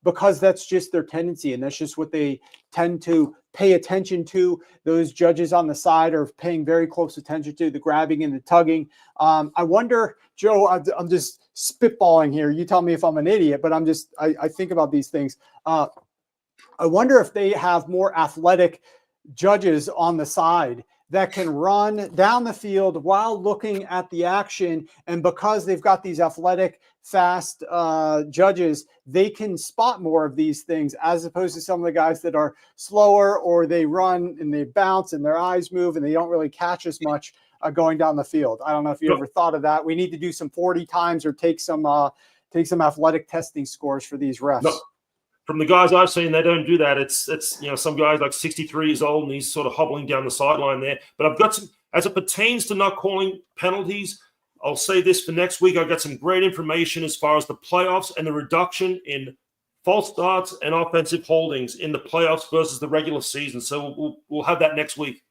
because that's just their tendency and that's just what they tend to pay attention to? Those judges on the side are paying very close attention to the grabbing and the tugging. I wonder, Joe, I'm just spitballing here. You tell me if I'm an idiot, but I think about these things. I wonder if they have more athletic judges on the side that can run down the field while looking at the action. And because they've got these athletic, fast judges, they can spot more of these things as opposed to some of the guys that are slower, or they run and they bounce and their eyes move and they don't really catch as much going down the field. I don't know if you ever thought of that. We need to do some 40 times or take some athletic testing scores for these refs. No. From the guys I've seen, they don't do that. It's some guys like 63 years old and he's sort of hobbling down the sideline there. But I've got some, as it pertains to not calling penalties, I'll say this for next week. I've got some great information as far as the playoffs and the reduction in false starts and offensive holdings in the playoffs versus the regular season. So we'll have that next week.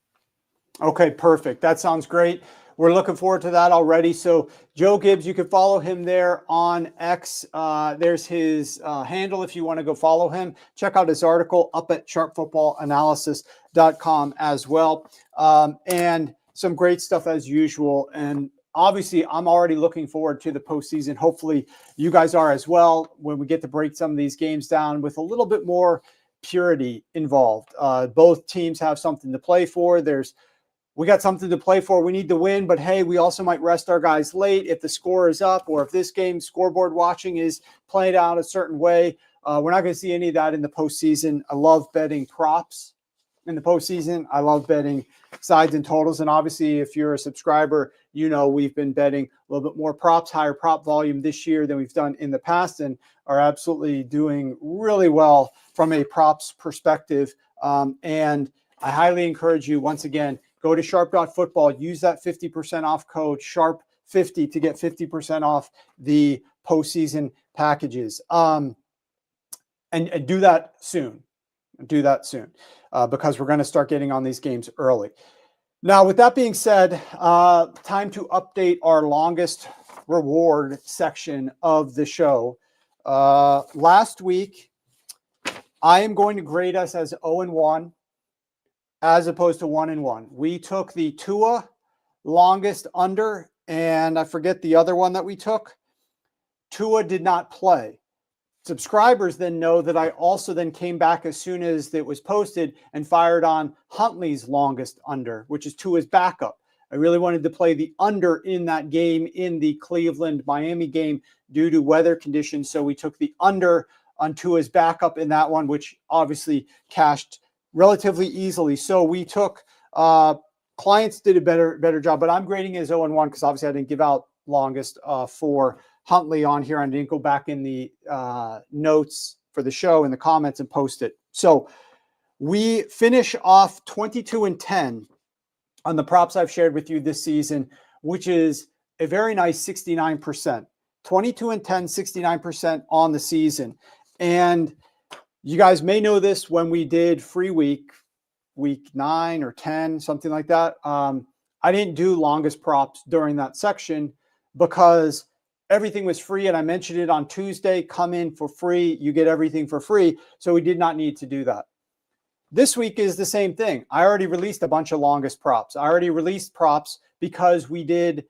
Okay, perfect. That sounds great. we're looking forward to that already. So Joe Gibbs, you can follow him there on X. There's his handle if you want to go follow him. Check out his article up at sharpfootballanalysis.com as well. And some great stuff as usual. And obviously, I'm already looking forward to the postseason. Hopefully, you guys are as well when we get to break some of these games down with a little bit more purity involved. Both teams have something to play for. We got something to play for. We need to win, but hey, we also might rest our guys late if the score is up or if this game scoreboard watching is played out a certain way. We're not going to see any of that in the postseason. I love betting props in the postseason. I love betting sides and totals. And obviously, if you're a subscriber, you know we've been betting a little bit more props, higher prop volume this year than we've done in the past, and are absolutely doing really well from a props perspective. And I highly encourage you, once again, go to sharp.football, use that 50% off code SHARP50 to get 50% off the postseason packages. And do that soon. Because we're going to start getting on these games early. Now, with that being said, time to update our longest reward section of the show. Last week, I am going to grade us as 0-1 as opposed to 1-1. We took the Tua longest under, and I forget the other one that we took. Tua did not play. Subscribers then know that I also then came back as soon as it was posted and fired on Huntley's longest under, which is Tua's backup. I really wanted to play the under in that game, in the Cleveland-Miami game, due to weather conditions. So we took the under on Tua's backup in that one, which obviously cashed relatively easily. So we took clients did a better job, but I'm grading it as 0-1 because obviously I didn't give out longest for Huntley on here. I didn't go back in the notes for the show in the comments and post it. So we finish off 22-10 on the props I've shared with you this season, which is a very nice 69%. 22-10, 69% on the season. And you guys may know this when we did free week 9 or 10, something like that. I didn't do longest props during that section because everything was free. And I mentioned it on Tuesday, come in for free. You get everything for free. So we did not need to do that. This week is the same thing. I already released a bunch of longest props. I already released props because we did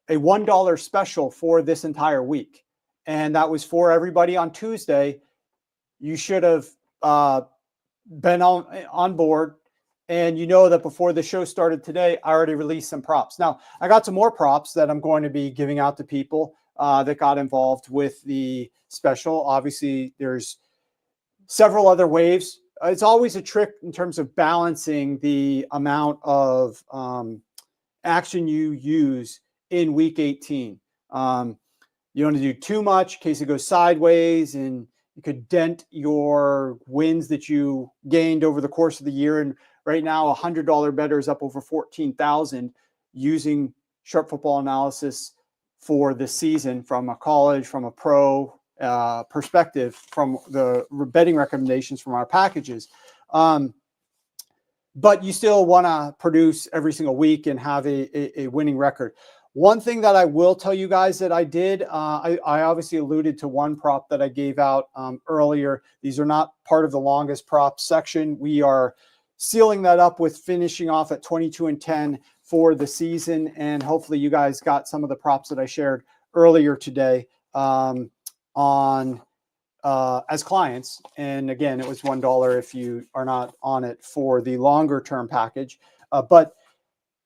a $1 special for this entire week. And that was for everybody on Tuesday. You should have been on board. And you know that before the show started today, I already released some props. Now, I got some more props that I'm going to be giving out to people that got involved with the special. Obviously, there's several other waves. It's always a trick in terms of balancing the amount of action you use in week 18. You don't want to do too much in case it goes sideways and you could dent your wins that you gained over the course of the year. And right now, a $100 bettor is up over 14,000 using Sharp Football Analysis for the season from a college, from a pro perspective, from the betting recommendations from our packages. But you still want to produce every single week and have a winning record. One thing that I will tell you guys that I did, I obviously alluded to one prop that I gave out earlier. These are not part of the longest prop section. We are sealing that up with finishing off at 22-10 for the season. And hopefully you guys got some of the props that I shared earlier today on as clients. And again, it was $1 if you are not on it for the longer term package. But,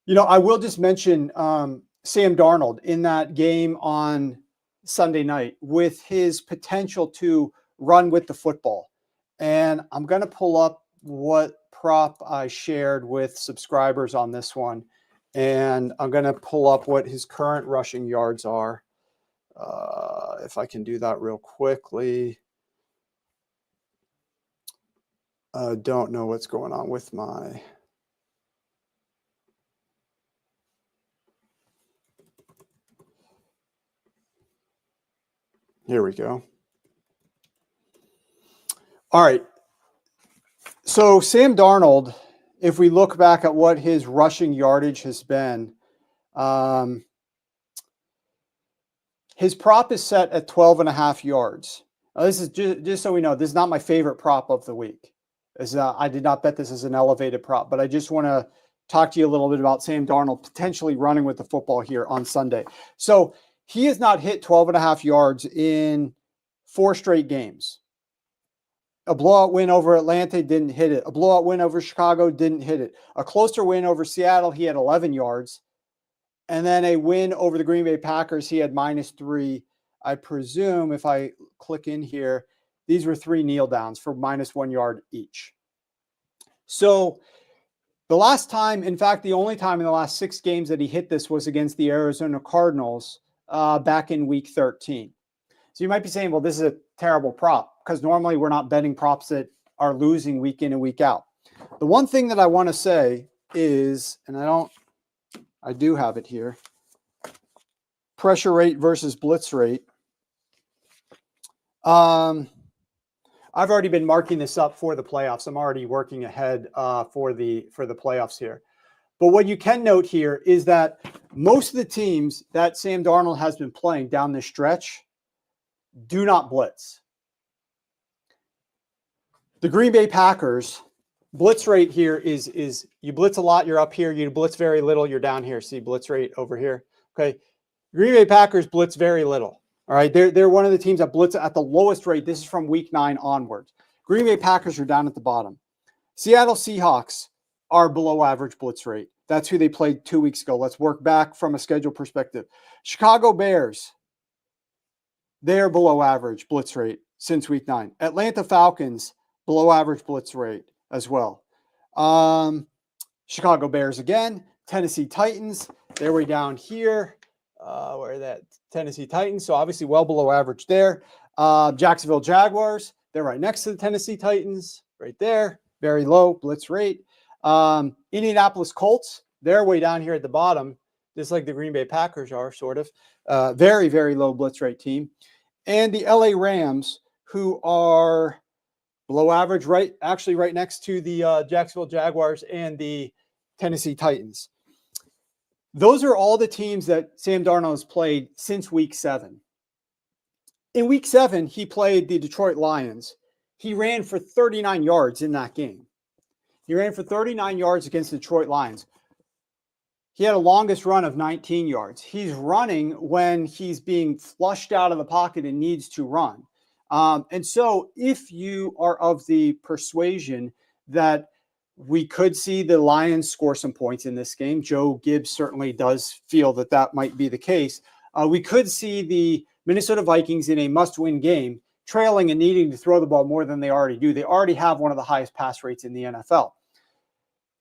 you know, I will just mention Sam Darnold in that game on Sunday night with his potential to run with the football. And I'm going to pull up what prop I shared with subscribers on this one. And I'm going to pull up what his current rushing yards are. If I can do that real quickly. I don't know what's going on with my... Here we go. All right. So Sam Darnold, if we look back at what his rushing yardage has been His prop is set at 12.5 yards. Now, this is just so we know, this is not my favorite prop of the week. I did not bet this as an elevated prop, but I just want to talk to you a little bit about Sam Darnold potentially running with the football here on Sunday. So he has not hit 12.5 yards in 4 straight games. A blowout win over Atlanta, didn't hit it. A blowout win over Chicago, didn't hit it. A closer win over Seattle, he had 11 yards. And then a win over the Green Bay Packers, he had -3. I presume if I click in here, these were 3 kneel downs for -1 yard each. So the last time, in fact, the only time in the last 6 games that he hit this was against the Arizona Cardinals back in week 13. So you might be saying, well, this is a terrible prop because normally we're not betting props that are losing week in and week out. The one thing that I want to say is, and I do have it here, pressure rate versus blitz rate. I've already been marking this up for the playoffs. I'm already working ahead for the playoffs here. But what you can note here is that most of the teams that Sam Darnold has been playing down this stretch do not blitz. The Green Bay Packers blitz rate here is you blitz a lot, you're up here. You blitz very little, you're down here. See blitz rate over here. Okay. Green Bay Packers blitz very little. All right. They're one of the teams that blitz at the lowest rate. This is from week 9 onwards. Green Bay Packers are down at the bottom. Seattle Seahawks are below average blitz rate. That's who they played 2 weeks ago. Let's work back from a schedule perspective. Chicago Bears, they're below average blitz rate since week 9. Atlanta Falcons, below average blitz rate as well. Chicago Bears again. Tennessee Titans, they're way down here. Where are that? Tennessee Titans, so obviously well below average there. Jacksonville Jaguars, they're right next to the Tennessee Titans, right there. Very low blitz rate. Indianapolis Colts, they're way down here at the bottom, just like the Green Bay Packers are, sort of. Very, very low blitz rate team. And the LA Rams, who are below average, right next to the Jacksonville Jaguars and the Tennessee Titans. Those are all the teams that Sam Darnold has played since week 7. In week 7, he played the Detroit Lions. He ran for 39 yards in that game. He ran for 39 yards against the Detroit Lions. He had a longest run of 19 yards. He's running when he's being flushed out of the pocket and needs to run. And so if you are of the persuasion that we could see the Lions score some points in this game, Joe Gibbs certainly does feel that that might be the case. We could see the Minnesota Vikings in a must-win game trailing and needing to throw the ball more than they already do. They already have one of the highest pass rates in the NFL.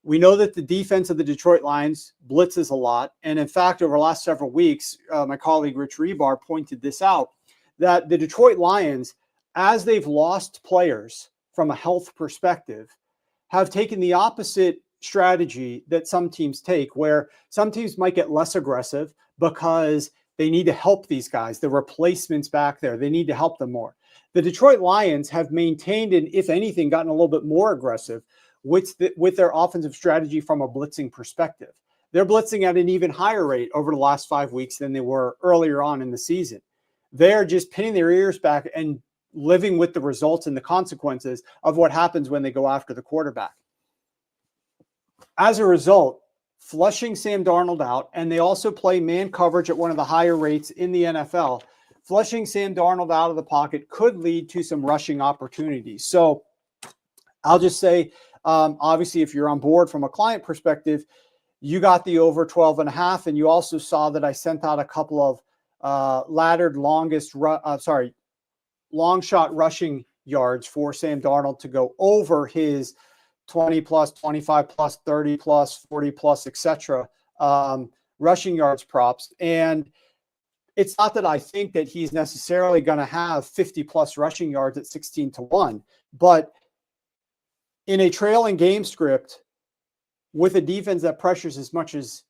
We know that the defense of the Detroit Lions blitzes a lot. And in fact, over the last several weeks, my colleague Rich Rebar pointed this out, that the Detroit Lions, as they've lost players from a health perspective, have taken the opposite strategy that some teams take, where some teams might get less aggressive because they need to help these guys, the replacements back there. They need to help them more. The Detroit Lions have maintained and, if anything, gotten a little bit more aggressive with their offensive strategy from a blitzing perspective. They're blitzing at an even higher rate over the last 5 weeks than they were earlier on in the season. They're just pinning their ears back and living with the results and the consequences of what happens when they go after the quarterback. As a result, flushing Sam Darnold out, and they also play man coverage at one of the higher rates in the NFL, flushing Sam Darnold out of the pocket could lead to some rushing opportunities. So I'll just say, obviously, if you're on board from a client perspective, you got the over 12.5, and you also saw that I sent out a couple of laddered long shot rushing yards for Sam Darnold to go over his 20 plus, 25 plus, 30 plus, 40 plus, etc. Rushing yards props. And it's not that I think that he's necessarily going to have 50 plus rushing yards at 16-1, but in a trailing game script with a defense that pressures as much as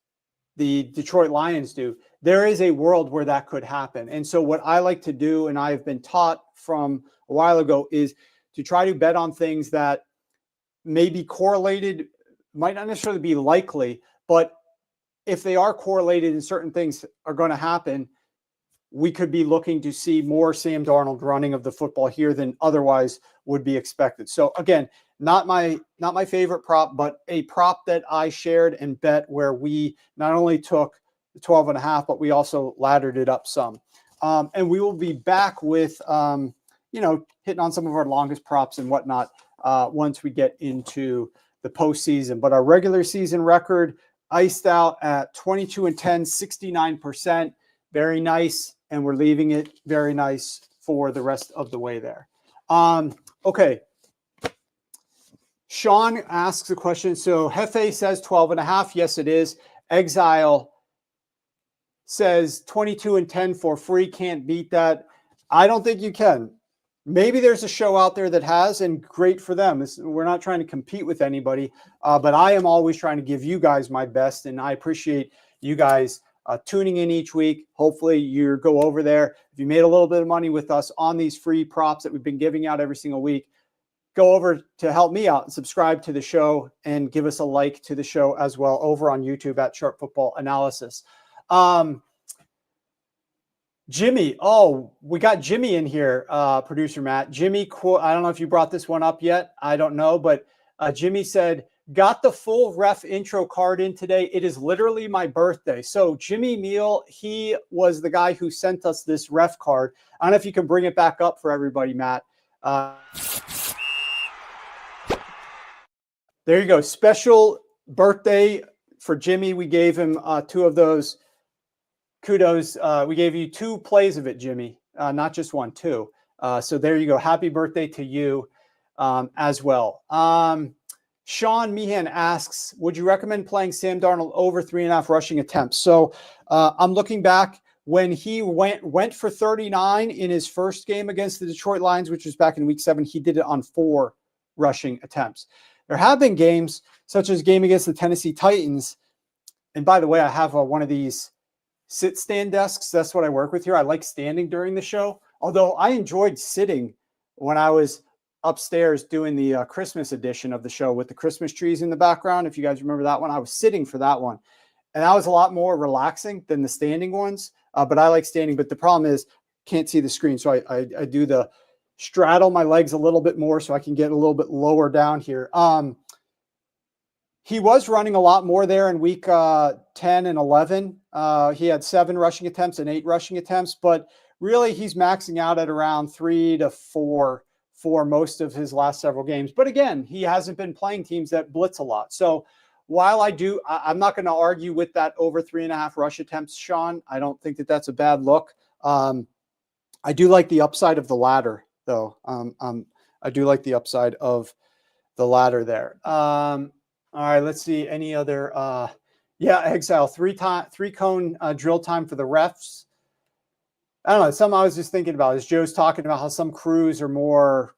the Detroit Lions do, there is a world where that could happen. And so what I like to do, and I've been taught from a while ago, is to try to bet on things that may be correlated, might not necessarily be likely, but if they are correlated and certain things are going to happen, we could be looking to see more Sam Darnold running of the football here than otherwise would be expected. So again, not my favorite prop, but a prop that I shared and bet where we not only took the 12.5, but we also laddered it up some. And we will be back with, hitting on some of our longest props and whatnot once we get into the postseason. But our regular season record iced out at 22-10, 69%. Very nice. And we're leaving it very nice for the rest of the way there. Okay. Sean asks a question. So Hefe says 12.5. Yes, it is. Exile says 22-10 for free. Can't beat that. I don't think you can. Maybe there's a show out there that has, and great for them. We're not trying to compete with anybody, but I am always trying to give you guys my best, and I appreciate you guys tuning in each week. Hopefully you go over there. If you made a little bit of money with us on these free props that we've been giving out every single week, go over to help me out and subscribe to the show and give us a like to the show as well over on YouTube at Sharp Football Analysis. Jimmy. Oh, we got Jimmy in here, producer Matt. Jimmy, I don't know if you brought this one up yet. I don't know, but Jimmy said, got the full ref intro card in today. It is literally my birthday. So Jimmy Meal, he was the guy who sent us this ref card. I don't know if you can bring it back up for everybody, Matt. There you go. Special birthday for Jimmy. We gave him 2 of those. Kudos. We gave you 2 plays of it, Jimmy, not just 1, 2. So there you go. Happy birthday to you as well. Sean Meehan asks, would you recommend playing Sam Darnold over 3.5 rushing attempts? So I'm looking back when he went for 39 in his first game against the Detroit Lions, which was back in week 7. He did it on 4 rushing attempts. There have been games such as game against the Tennessee Titans. And by the way, I have one of these sit-stand desks. That's what I work with here. I like standing during the show, although I enjoyed sitting when I was upstairs doing the Christmas edition of the show with the Christmas trees in the background. If you guys remember that one, I was sitting for that one. And that was a lot more relaxing than the standing ones. But I like standing. But the problem is can't see the screen. So I do the straddle my legs a little bit more so I can get a little bit lower down here. He was running a lot more there in week 10 and 11. He had 7 rushing attempts and 8 rushing attempts, but really he's maxing out at around 3 to 4 for most of his last several games. But again, he hasn't been playing teams that blitz a lot. So while I'm not going to argue with that over 3.5 rush attempts, Sean. I don't think that that's a bad look. I do like the upside of the ladder, though. I do like the upside of the ladder there. All right, let's see any other. Exile 3-cone drill time for the refs. I don't know. Something I was just thinking about is Joe's talking about how some crews are more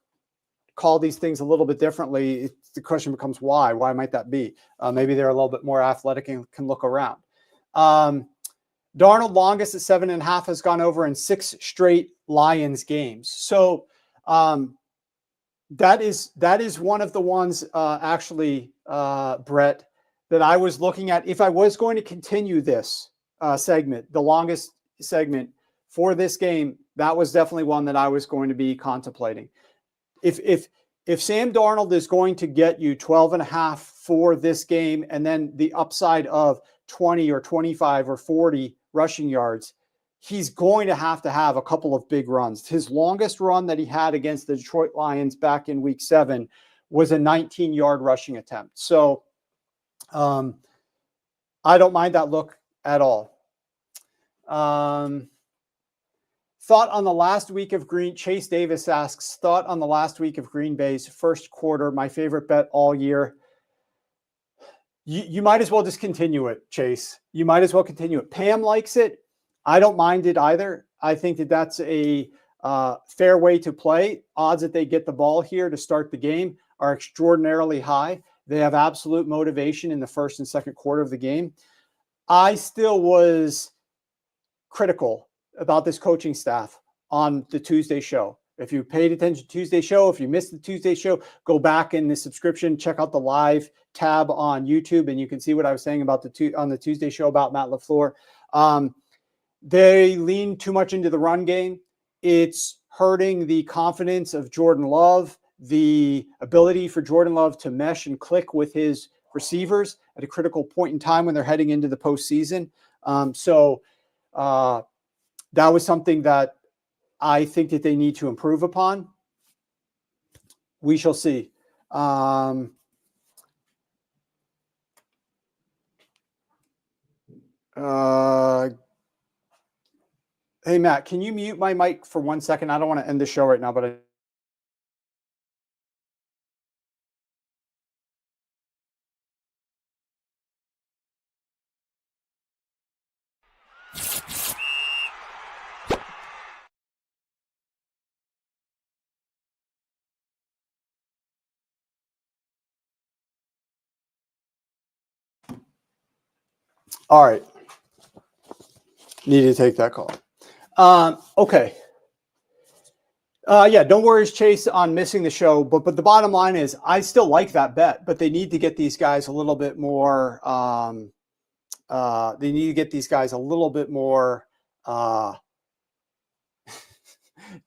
call these things a little bit differently. The question becomes why? Why might that be? Maybe they're a little bit more athletic and can look around. Darnold longest at 7.5 has gone over in 6 straight Lions games. So that is one of the ones actually, Brett, that I was looking at. If I was going to continue this segment, the longest segment for this game, that was definitely one that I was going to be contemplating. If Sam Darnold is going to get you 12.5 for this game, and then the upside of 20 or 25 or 40 rushing yards, he's going to have a couple of big runs. His longest run that he had against the Detroit Lions back in week 7 was a 19-yard rushing attempt. So I don't mind that look at all. Thought on the last week of Chase Davis asks, thought on the last week of Green Bay's first quarter, my favorite bet all year. You might as well just continue it, Chase. You might as well continue it. Pam likes it. I don't mind it either. I think that that's a fair way to play. Odds that they get the ball here to start the game are extraordinarily high. They have absolute motivation in the first and second quarter of the game. I still was critical about this coaching staff on the Tuesday show. If you paid attention to Tuesday's show, if you missed the Tuesday show, go back in the subscription, check out the live tab on YouTube, and you can see what I was saying about on the Tuesday show about Matt LaFleur. They lean too much into the run game. It's hurting the confidence of Jordan Love, the ability for Jordan Love to mesh and click with his receivers at a critical point in time when they're heading into the postseason. That was something that I think that they need to improve upon. We shall see. Hey, Matt, can you mute my mic for 1 second? I don't want to end the show right now, but all right. Need to take that call. Okay. Yeah, don't worry, Chase, on missing the show. But the bottom line is I still like that bet, but they need to get these guys a little bit more. They need to get these guys a little bit more.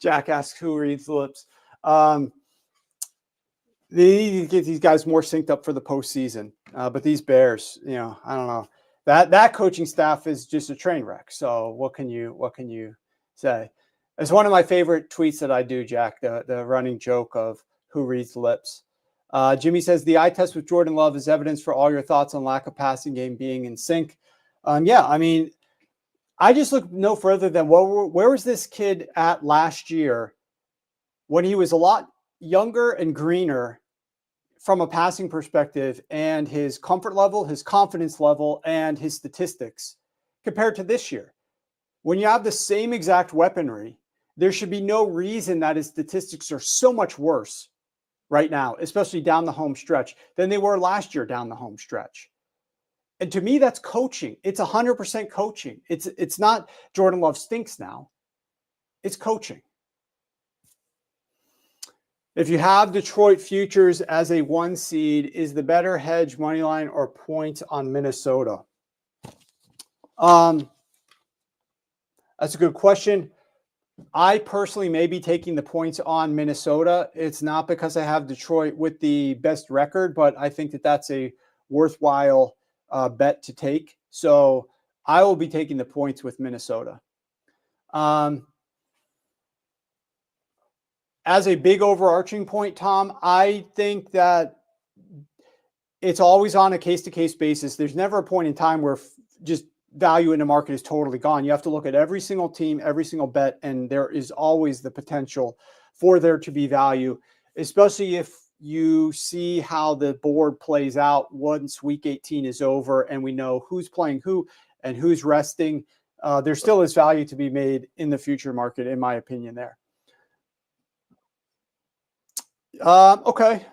Jack asks who reads the lips. They need to get these guys more synced up for the postseason. But these Bears, I don't know. That coaching staff is just a train wreck. So what can you say? It's one of my favorite tweets that I do, Jack, the running joke of who reads lips. Jimmy says the eye test with Jordan Love is evidence for all your thoughts on lack of passing game being in sync. Yeah, I mean, I just look no further than where was this kid at last year when he was a lot younger and greener from a passing perspective, and his comfort level, his confidence level, and his statistics compared to this year. When you have the same exact weaponry, there should be no reason that his statistics are so much worse right now, especially down the home stretch, than they were last year down the home stretch. And to me, that's coaching. It's 100% coaching. It's not Jordan Love stinks now. It's coaching. If you have Detroit futures as a 1 seed, is the better hedge money line or point on Minnesota? That's a good question. I personally may be taking the points on Minnesota. It's not because I have Detroit with the best record, but I think that that's a worthwhile bet to take. So I will be taking the points with Minnesota. As a big overarching point, Tom, I think that it's always on a case-to-case basis. There's never a point in time where just value in the market is totally gone. You have to look at every single team, every single bet, and there is always the potential for there to be value, especially if you see how the board plays out once week 18 is over and we know who's playing who and who's resting. There still is value to be made in the future market, in my opinion, there. Okay.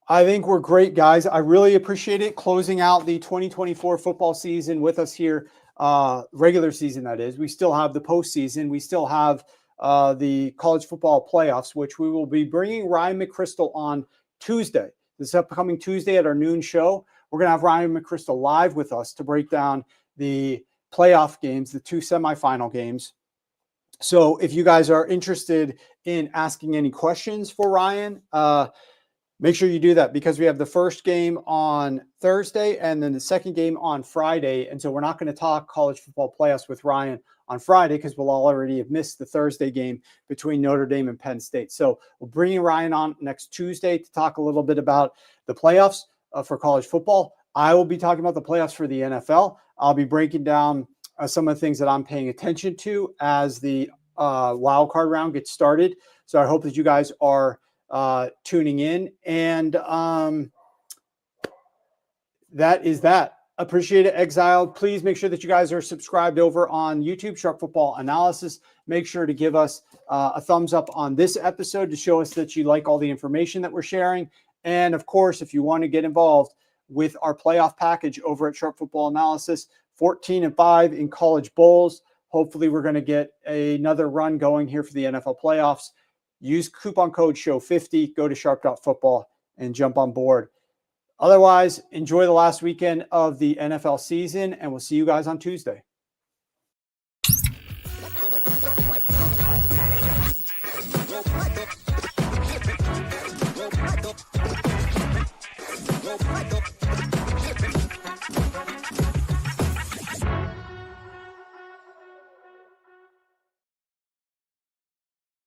I think we're great, guys. I really appreciate it. Closing out the 2024 football season with us here, regular season, that is. We still have the postseason. We still have the college football playoffs, which we will be bringing Ryan McChrystal on Tuesday. This upcoming Tuesday at our noon show, we're going to have Ryan McChrystal live with us to break down the playoff games, the 2 semifinal games. So if you guys are interested in asking any questions for Ryan, make sure you do that, because we have the first game on Thursday and then the second game on Friday. And so we're not going to talk college football playoffs with Ryan on Friday because we'll already have missed the Thursday game between Notre Dame and Penn State. So we'll bring Ryan on next Tuesday to talk a little bit about the playoffs for college football. I will be talking about the playoffs for the NFL. I'll be breaking down some of the things that I'm paying attention to as the wild card round gets started. So I hope that you guys are tuning in, and that is that. Appreciate it, Exiled. Please make sure that you guys are subscribed over on YouTube, Sharp Football Analysis. Make sure to give us a thumbs up on this episode to show us that you like all the information that we're sharing. And of course, if you want to get involved with our playoff package over at Sharp Football Analysis, 14-5 in college bowls. Hopefully we're going to get another run going here for the NFL playoffs. use coupon code SHOW50, go to sharp.football and jump on board. Otherwise, enjoy the last weekend of the NFL season, and we'll see you guys on Tuesday. Go.